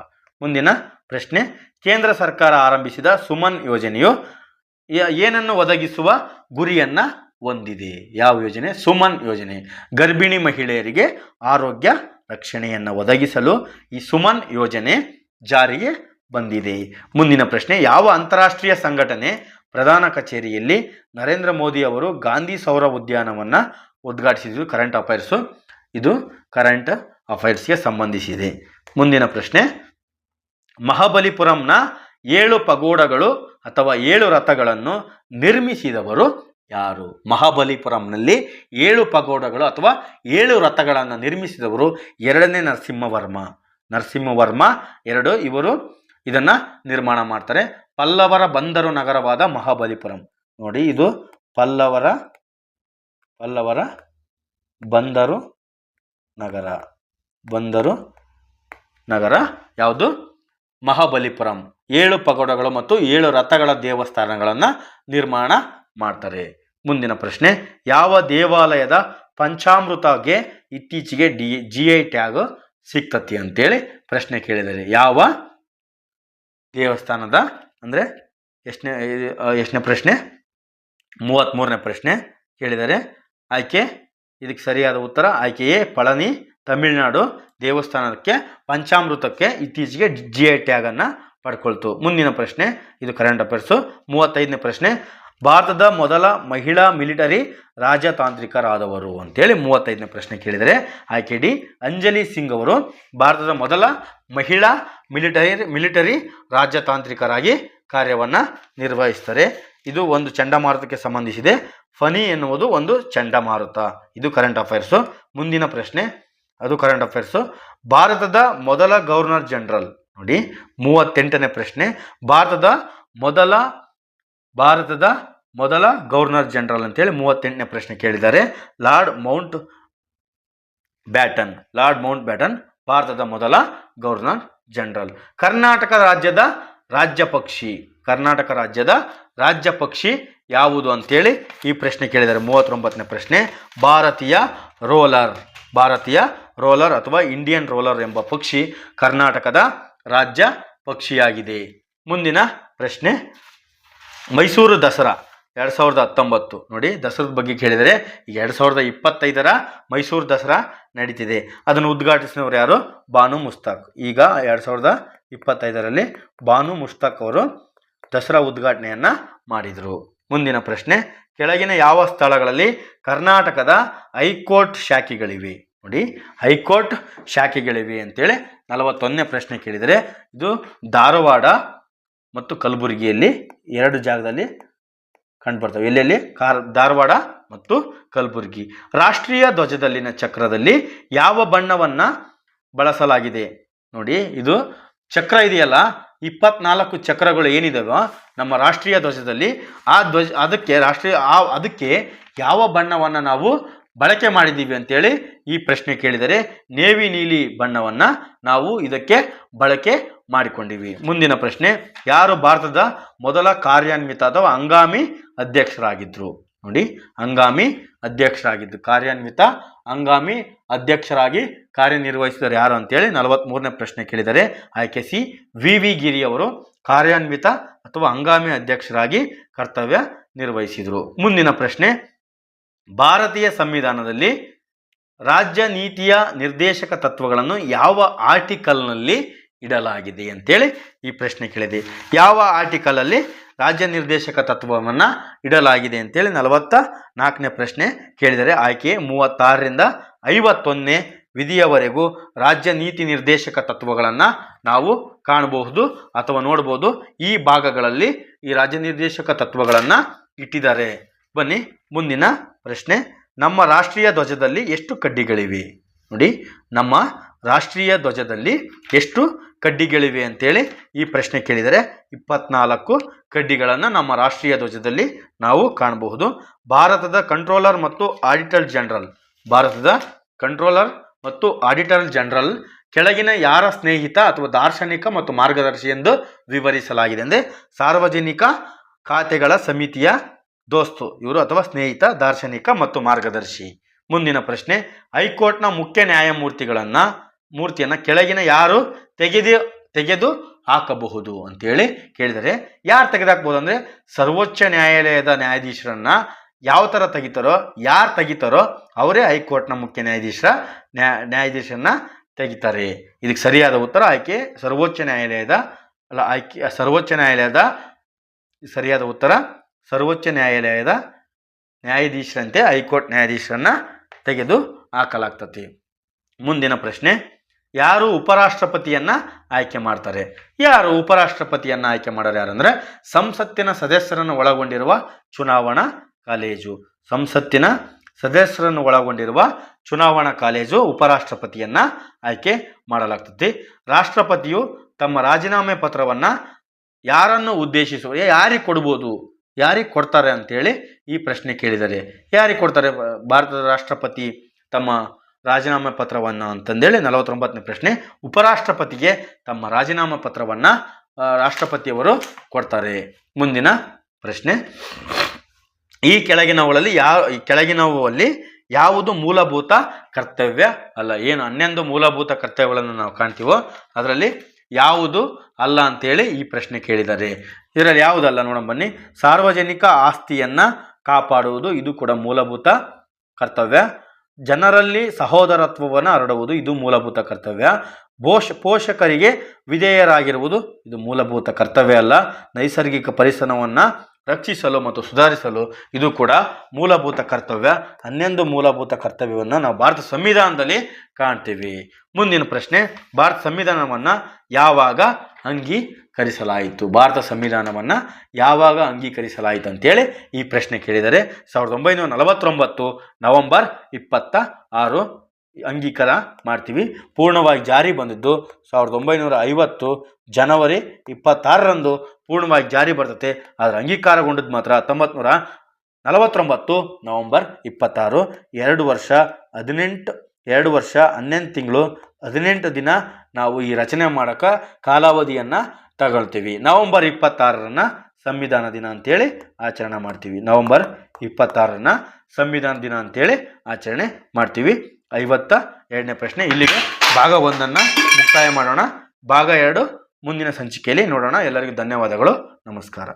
ಮುಂದಿನ ಪ್ರಶ್ನೆ, ಕೇಂದ್ರ ಸರ್ಕಾರ ಆರಂಭಿಸಿದ ಸುಮನ್ ಯೋಜನೆಯು ಏನನ್ನು ಒದಗಿಸುವ ಗುರಿಯನ್ನು ಹೊಂದಿದೆ? ಯಾವ ಯೋಜನೆ? ಸುಮನ್ ಯೋಜನೆ. ಗರ್ಭಿಣಿ ಮಹಿಳೆಯರಿಗೆ ಆರೋಗ್ಯ ರಕ್ಷಣೆಯನ್ನು ಒದಗಿಸಲು ಈ ಸುಮನ್ ಯೋಜನೆ ಜಾರಿಗೆ ಬಂದಿದೆ. ಮುಂದಿನ ಪ್ರಶ್ನೆ, ಯಾವ ಅಂತಾರಾಷ್ಟ್ರೀಯ ಸಂಘಟನೆ ಪ್ರಧಾನ ಕಚೇರಿಯಲ್ಲಿ ನರೇಂದ್ರ ಮೋದಿ ಅವರು ಗಾಂಧಿ ಸೌರ ಉದ್ಯಾನವನ್ನು ಉದ್ಘಾಟಿಸಿದ್ದು? ಕರೆಂಟ್ ಅಫೈರ್ಸು. ಇದು ಕರೆಂಟ್ ಅಫೈರ್ಸ್ಗೆ ಸಂಬಂಧಿಸಿದೆ. ಮುಂದಿನ ಪ್ರಶ್ನೆ, ಮಹಾಬಲಿಪುರಂನ 7 ಪಗೋಡಗಳು ಅಥವಾ 7 ರಥಗಳನ್ನು ನಿರ್ಮಿಸಿದವರು ಯಾರು? ಮಹಾಬಲಿಪುರಂನಲ್ಲಿ 7 ಪಗೋಡಗಳು ಅಥವಾ 7 ರಥಗಳನ್ನು ನಿರ್ಮಿಸಿದವರು 2ನೇ ನರಸಿಂಹವರ್ಮ. ನರಸಿಂಹವರ್ಮ 2 ಇವರು ಇದನ್ನು ನಿರ್ಮಾಣ ಮಾಡ್ತಾರೆ. ಪಲ್ಲವರ ಬಂದರು ನಗರವಾದ ಮಹಾಬಲಿಪುರಂ. ನೋಡಿ, ಇದು ಪಲ್ಲವರ ಬಂದರು ನಗರ ಯಾವುದು? ಮಹಾಬಲಿಪುರಂ. 7 ಪಗೋಡಗಳು ಮತ್ತು 7 ರಥಗಳ ದೇವಸ್ಥಾನಗಳನ್ನು ನಿರ್ಮಾಣ ಮಾಡ್ತಾರೆ. ಮುಂದಿನ ಪ್ರಶ್ನೆ, ಯಾವ ದೇವಾಲಯದ ಪಂಚಾಮೃತಗೆ ಇತ್ತೀಚೆಗೆ GI ಟ್ಯಾಗ್ ಸಿಕ್ತತಿ ಅಂತೇಳಿ ಪ್ರಶ್ನೆ ಕೇಳಿದ್ದಾರೆ. ಯಾವ ದೇವಸ್ಥಾನದ ಅಂದರೆ ಎಷ್ಟನೇ ಪ್ರಶ್ನೆ? 33ನೇ ಪ್ರಶ್ನೆ ಕೇಳಿದ್ದಾರೆ. ಆಯ್ಕೆ, ಇದಕ್ಕೆ ಸರಿಯಾದ ಉತ್ತರ ಆಯ್ಕೆ ಎ, ಪಳನಿ, ತಮಿಳುನಾಡು ದೇವಸ್ಥಾನಕ್ಕೆ ಪಂಚಾಮೃತಕ್ಕೆ ಇತ್ತೀಚೆಗೆ GI ಟ್ಯಾಗನ್ನು ಪಡ್ಕೊಳ್ತು. ಮುಂದಿನ ಪ್ರಶ್ನೆ, ಇದು ಕರೆಂಟ್ ಅಫೇರ್ಸು. 35ನೇ ಪ್ರಶ್ನೆ, ಭಾರತದ ಮೊದಲ ಮಹಿಳಾ ಮಿಲಿಟರಿ ರಾಜತಾಂತ್ರಿಕರಾದವರು ಅಂತೇಳಿ 35ನೇ ಪ್ರಶ್ನೆ ಕೇಳಿದರೆ. ಆಯ್ಕೆ ಡಿ, ಅಂಜಲಿ ಸಿಂಗ್ ಅವರು ಭಾರತದ ಮೊದಲ ಮಹಿಳಾ ಮಿಲಿಟರಿ ರಾಜತಾಂತ್ರಿಕರಾಗಿ ಕಾರ್ಯವನ್ನು ನಿರ್ವಹಿಸ್ತಾರೆ. ಇದು ಒಂದು ಚಂಡಮಾರುತಕ್ಕೆ ಸಂಬಂಧಿಸಿದೆ. ಫನಿ ಎನ್ನುವುದು ಒಂದು ಚಂಡಮಾರುತ. ಇದು ಕರೆಂಟ್ ಅಫೈರ್ಸು. ಮುಂದಿನ ಪ್ರಶ್ನೆ, ಅದು ಕರೆಂಟ್ ಅಫೈರ್ಸು. ಭಾರತದ ಮೊದಲ ಗವರ್ನರ್ ಜನರಲ್. ನೋಡಿ, 38ನೇ ಪ್ರಶ್ನೆ, ಭಾರತದ ಮೊದಲ ಗವರ್ನರ್ ಜನರಲ್ ಅಂತೇಳಿ 38ನೇ ಪ್ರಶ್ನೆ ಕೇಳಿದ್ದಾರೆ. ಲಾರ್ಡ್ ಮೌಂಟ್ ಬ್ಯಾಟನ್ ಭಾರತದ ಮೊದಲ ಗವರ್ನರ್ ಜನರಲ್. ಕರ್ನಾಟಕ ರಾಜ್ಯದ ರಾಜ್ಯ ಪಕ್ಷಿ ಯಾವುದು ಅಂತೇಳಿ ಈ ಪ್ರಶ್ನೆ ಕೇಳಿದ್ದಾರೆ. 39ನೇ ಪ್ರಶ್ನೆ, ಭಾರತೀಯ ರೋಲರ್ ಅಥವಾ ಇಂಡಿಯನ್ ರೋಲರ್ ಎಂಬ ಪಕ್ಷಿ ಕರ್ನಾಟಕದ ರಾಜ್ಯ ಪಕ್ಷಿಯಾಗಿದೆ. ಮುಂದಿನ ಪ್ರಶ್ನೆ, ಮೈಸೂರು ದಸರಾ 2019. ನೋಡಿ, ದಸರಾದ ಬಗ್ಗೆ ಕೇಳಿದರೆ 2025ರ ಮೈಸೂರು ದಸರಾ ನಡೀತಿದೆ. ಅದನ್ನು ಉದ್ಘಾಟಿಸಿದವರು ಯಾರು? ಬಾನು ಮುಸ್ತಾಕ್. ಈಗ 2025ರಲ್ಲಿ ಬಾನು ಮುಸ್ತಾಕ್ ಅವರು ದಸರಾ ಉದ್ಘಾಟನೆಯನ್ನು ಮಾಡಿದರು. ಮುಂದಿನ ಪ್ರಶ್ನೆ, ಕೆಳಗಿನ ಯಾವ ಸ್ಥಳಗಳಲ್ಲಿ ಕರ್ನಾಟಕದ ಹೈಕೋರ್ಟ್ ಶಾಖೆಗಳಿವೆ? ನೋಡಿ, ಹೈಕೋರ್ಟ್ ಶಾಖೆಗಳಿವೆ ಅಂತೇಳಿ 41ನೇ ಪ್ರಶ್ನೆ ಕೇಳಿದರೆ, ಇದು ಧಾರವಾಡ ಮತ್ತು ಕಲಬುರಗಿಯಲ್ಲಿ 2 ಜಾಗದಲ್ಲಿ ಕಂಡುಬರ್ತವೆ. ಎಲ್ಲೆಲ್ಲಿ? ಧಾರವಾಡ ಮತ್ತು ಕಲಬುರಗಿ. ರಾಷ್ಟ್ರೀಯ ಧ್ವಜದಲ್ಲಿನ ಚಕ್ರದಲ್ಲಿ ಯಾವ ಬಣ್ಣವನ್ನು ಬಳಸಲಾಗಿದೆ? ನೋಡಿ, ಇದು ಚಕ್ರ ಇದೆಯಲ್ಲ, 24 ಚಕ್ರಗಳು ಏನಿದಾವೋ ನಮ್ಮ ರಾಷ್ಟ್ರೀಯ ಧ್ವಜದಲ್ಲಿ, ಅದಕ್ಕೆ ಯಾವ ಬಣ್ಣವನ್ನು ನಾವು ಬಳಕೆ ಮಾಡಿದ್ದೀವಿ ಅಂತೇಳಿ ಈ ಪ್ರಶ್ನೆ ಕೇಳಿದರೆ ನೇವಿ ನೀಲಿ ಬಣ್ಣವನ್ನು ನಾವು ಇದಕ್ಕೆ ಬಳಕೆ ಮಾಡಿಕೊಂಡಿವಿ. ಮುಂದಿನ ಪ್ರಶ್ನೆ, ಯಾರು ಭಾರತದ ಮೊದಲ ಕಾರ್ಯಾನ್ವಿತ ಅಥವಾ ಹಂಗಾಮಿ ಅಧ್ಯಕ್ಷರಾಗಿದ್ದರು? ನೋಡಿ, ಹಂಗಾಮಿ ಅಧ್ಯಕ್ಷರಾಗಿದ್ದು, ಕಾರ್ಯಾನ್ವಿತ ಹಂಗಾಮಿ ಅಧ್ಯಕ್ಷರಾಗಿ ಕಾರ್ಯನಿರ್ವಹಿಸಿದರು ಯಾರು ಅಂತೇಳಿ 43ನೇ ಪ್ರಶ್ನೆ ಕೇಳಿದರೆ ಆಯ್ಕೆ ಸಿ ವಿ ಗಿರಿ ಅವರು ಕಾರ್ಯಾನ್ವಿತ ಅಥವಾ ಹಂಗಾಮಿ ಅಧ್ಯಕ್ಷರಾಗಿ ಕರ್ತವ್ಯ ನಿರ್ವಹಿಸಿದರು. ಮುಂದಿನ ಪ್ರಶ್ನೆ, ಭಾರತೀಯ ಸಂವಿಧಾನದಲ್ಲಿ ರಾಜ್ಯ ನೀತಿಯ ನಿರ್ದೇಶಕ ತತ್ವಗಳನ್ನು ಯಾವ ಆರ್ಟಿಕಲ್ನಲ್ಲಿ ಇಡಲಾಗಿದೆ ಅಂತೇಳಿ ಈ ಪ್ರಶ್ನೆ ಕೇಳಿದೆ. ಯಾವ ಆರ್ಟಿಕಲಲ್ಲಿ ರಾಜ್ಯ ನಿರ್ದೇಶಕ ತತ್ವವನ್ನು ಇಡಲಾಗಿದೆ ಅಂತೇಳಿ 44ನೇ ಪ್ರಶ್ನೆ ಕೇಳಿದರೆ ಆಯ್ಕೆ 36ರಿಂದ 51ನೇ ವಿಧಿಯವರೆಗೂ ರಾಜ್ಯ ನೀತಿ ನಿರ್ದೇಶಕ ತತ್ವಗಳನ್ನು ನಾವು ಕಾಣಬಹುದು ಅಥವಾ ನೋಡಬಹುದು. ಈ ಭಾಗಗಳಲ್ಲಿ ಈ ರಾಜ್ಯ ನಿರ್ದೇಶಕ ತತ್ವಗಳನ್ನು ಇಟ್ಟಿದ್ದಾರೆ. ಬನ್ನಿ ಮುಂದಿನ ಪ್ರಶ್ನೆ, ನಮ್ಮ ರಾಷ್ಟ್ರೀಯ ಧ್ವಜದಲ್ಲಿ ಎಷ್ಟು ಕಡ್ಡಿಗಳಿವೆ? ನೋಡಿ, ನಮ್ಮ ರಾಷ್ಟ್ರೀಯ ಧ್ವಜದಲ್ಲಿ ಎಷ್ಟು ಕಡ್ಡಿಗಳಿವೆ ಅಂತೇಳಿ ಈ ಪ್ರಶ್ನೆ ಕೇಳಿದರೆ 24 ಕಡ್ಡಿಗಳನ್ನು ನಮ್ಮ ರಾಷ್ಟ್ರೀಯ ಧ್ವಜದಲ್ಲಿ ನಾವು ಕಾಣಬಹುದು. ಭಾರತದ ಕಂಟ್ರೋಲರ್ ಮತ್ತು ಆಡಿಟರ್ ಜನರಲ್, ಭಾರತದ ಕಂಟ್ರೋಲರ್ ಮತ್ತು ಆಡಿಟರ್ ಜನರಲ್ ಕೆಳಗಿನ ಯಾರ ಸ್ನೇಹಿತ ಅಥವಾ ದಾರ್ಶನಿಕ ಮತ್ತು ಮಾರ್ಗದರ್ಶಿ ಎಂದು ವಿವರಿಸಲಾಗಿದೆ? ಅಂದರೆ ಸಾರ್ವಜನಿಕ ಖಾತೆಗಳ ಸಮಿತಿಯ ದೋಸ್ತು ಇವರು ಅಥವಾ ಸ್ನೇಹಿತ, ದಾರ್ಶನಿಕ ಮತ್ತು ಮಾರ್ಗದರ್ಶಿ. ಮುಂದಿನ ಪ್ರಶ್ನೆ, ಹೈಕೋರ್ಟ್ನ ಮುಖ್ಯ ಮೂರ್ತಿಯನ್ನು ಕೆಳಗಿನ ಯಾರು ತೆಗೆದು ಹಾಕಬಹುದು ಅಂತೇಳಿ ಕೇಳಿದರೆ ಯಾರು ತೆಗೆದುಹಾಕಬಹುದು ಅಂದರೆ ಸರ್ವೋಚ್ಚ ನ್ಯಾಯಾಲಯದ ನ್ಯಾಯಾಧೀಶರನ್ನ ಯಾವ ಥರ ಯಾರು ತೆಗಿತಾರೋ ಅವರೇ ಹೈಕೋರ್ಟ್ನ ಮುಖ್ಯ ನ್ಯಾಯಾಧೀಶರನ್ನ ತೆಗಿತಾರೆ. ಇದಕ್ಕೆ ಸರಿಯಾದ ಉತ್ತರ ಆಯ್ಕೆ ಸರ್ವೋಚ್ಚ ನ್ಯಾಯಾಲಯದ ನ್ಯಾಯಾಧೀಶರಂತೆ ಹೈಕೋರ್ಟ್ ನ್ಯಾಯಾಧೀಶರನ್ನ ತೆಗೆದು ಹಾಕಲಾಗ್ತದೆ. ಮುಂದಿನ ಪ್ರಶ್ನೆ, ಯಾರು ಉಪರಾಷ್ಟ್ರಪತಿಯನ್ನ ಆಯ್ಕೆ ಮಾಡ್ತಾರೆ? ಯಾರು ಉಪರಾಷ್ಟ್ರಪತಿಯನ್ನ ಆಯ್ಕೆ ಮಾಡೋರು ಯಾರಂದ್ರೆ ಸಂಸತ್ತಿನ ಸದಸ್ಯರನ್ನು ಒಳಗೊಂಡಿರುವ ಚುನಾವಣಾ ಕಾಲೇಜು. ಸಂಸತ್ತಿನ ಸದಸ್ಯರನ್ನು ಒಳಗೊಂಡಿರುವ ಚುನಾವಣಾ ಕಾಲೇಜು ಉಪರಾಷ್ಟ್ರಪತಿಯನ್ನ ಆಯ್ಕೆ ಮಾಡಲಾಗ್ತದೆ. ರಾಷ್ಟ್ರಪತಿಯು ತಮ್ಮ ರಾಜೀನಾಮೆ ಪತ್ರವನ್ನು ಯಾರನ್ನು ಉದ್ದೇಶಿಸುವ ಯಾರಿಗೆ ಕೊಡ್ತಾರೆ ಅಂತೇಳಿ ಈ ಪ್ರಶ್ನೆ ಕೇಳಿದರೆ ಯಾರಿಗೆ ಕೊಡ್ತಾರೆ ಭಾರತದ ರಾಷ್ಟ್ರಪತಿ ತಮ್ಮ ರಾಜೀನಾಮೆ ಪತ್ರವನ್ನು ಅಂತಂದೇಳಿ 49ನೇ ಪ್ರಶ್ನೆ, ಉಪರಾಷ್ಟ್ರಪತಿಗೆ ತಮ್ಮ ರಾಜೀನಾಮೆ ಪತ್ರವನ್ನು ರಾಷ್ಟ್ರಪತಿಯವರು ಕೊಡ್ತಾರೆ. ಮುಂದಿನ ಪ್ರಶ್ನೆ, ಈ ಕೆಳಗಿನವುಗಳಲ್ಲಿ ಯಾವುದು ಮೂಲಭೂತ ಕರ್ತವ್ಯ ಅಲ್ಲ? ಏನು 11 ಮೂಲಭೂತ ಕರ್ತವ್ಯಗಳನ್ನು ನಾವು ಕಾಣ್ತೀವೋ ಅದರಲ್ಲಿ ಯಾವುದು ಅಲ್ಲ ಅಂತೇಳಿ ಈ ಪ್ರಶ್ನೆ ಕೇಳಿದ್ದಾರೆ. ಇದರಲ್ಲಿ ಯಾವುದಲ್ಲ ನೋಡೋಣ ಬನ್ನಿ. ಸಾರ್ವಜನಿಕ ಆಸ್ತಿಯನ್ನು ಕಾಪಾಡುವುದು, ಇದು ಕೂಡ ಮೂಲಭೂತ ಕರ್ತವ್ಯ. ಜನರಲ್ಲಿ ಸಹೋದರತ್ವವನ್ನು ಹರಡುವುದು, ಇದು ಮೂಲಭೂತ ಕರ್ತವ್ಯ. ಪೋಷಕರಿಗೆ ವಿಧೇಯರಾಗಿರುವುದು, ಇದು ಮೂಲಭೂತ ಕರ್ತವ್ಯ ಅಲ್ಲ. ನೈಸರ್ಗಿಕ ಪರಿಸರವನ್ನು ರಕ್ಷಿಸಲು ಮತ್ತು ಸುಧಾರಿಸಲು, ಇದು ಕೂಡ ಮೂಲಭೂತ ಕರ್ತವ್ಯ. 11 ಮೂಲಭೂತ ಕರ್ತವ್ಯವನ್ನು ನಾವು ಭಾರತ ಸಂವಿಧಾನದಲ್ಲಿ ಕಾಣ್ತೀವಿ. ಮುಂದಿನ ಪ್ರಶ್ನೆ, ಭಾರತ ಸಂವಿಧಾನವನ್ನು ಯಾವಾಗ ಅಂಗೀಕರಿಸಲಾಯಿತು? ಭಾರತ ಸಂವಿಧಾನವನ್ನು ಯಾವಾಗ ಅಂಗೀಕರಿಸಲಾಯಿತು ಅಂತೇಳಿ ಈ ಪ್ರಶ್ನೆ ಕೇಳಿದರೆ 1949 ನವೆಂಬರ್ 26 ಅಂಗೀಕಾರ ಮಾಡ್ತೀವಿ. ಪೂರ್ಣವಾಗಿ ಜಾರಿ ಬಂದಿದ್ದು 1950 ಜನವರಿ 26ರಂದು ಪೂರ್ಣವಾಗಿ ಜಾರಿ ಬರ್ತದೆ. ಆದರೆ ಅಂಗೀಕಾರಗೊಂಡದ್ದು ಮಾತ್ರ 1949 ನವೆಂಬರ್ 26. 2 ವರ್ಷ 11 ತಿಂಗಳು 18 ದಿನ ನಾವು ಈ ರಚನೆ ಮಾಡೋಕೆ ಕಾಲಾವಧಿಯನ್ನು ತಗೊಳ್ತೀವಿ. ನವೆಂಬರ್ 26ರನ್ನ ಸಂವಿಧಾನ ದಿನ ಅಂತೇಳಿ ಆಚರಣೆ ಮಾಡ್ತೀವಿ. ನವೆಂಬರ್ 26ರನ್ನ ಸಂವಿಧಾನ ದಿನ ಅಂತೇಳಿ ಆಚರಣೆ ಮಾಡ್ತೀವಿ. 52ನೇ ಪ್ರಶ್ನೆ. ಇಲ್ಲಿಗೆ ಭಾಗ 1 ಮುಕ್ತಾಯ ಮಾಡೋಣ. ಭಾಗ 2 ಮುಂದಿನ ಸಂಚಿಕೆಯಲ್ಲಿ ನೋಡೋಣ. ಎಲ್ಲರಿಗೂ ಧನ್ಯವಾದಗಳು. ನಮಸ್ಕಾರ.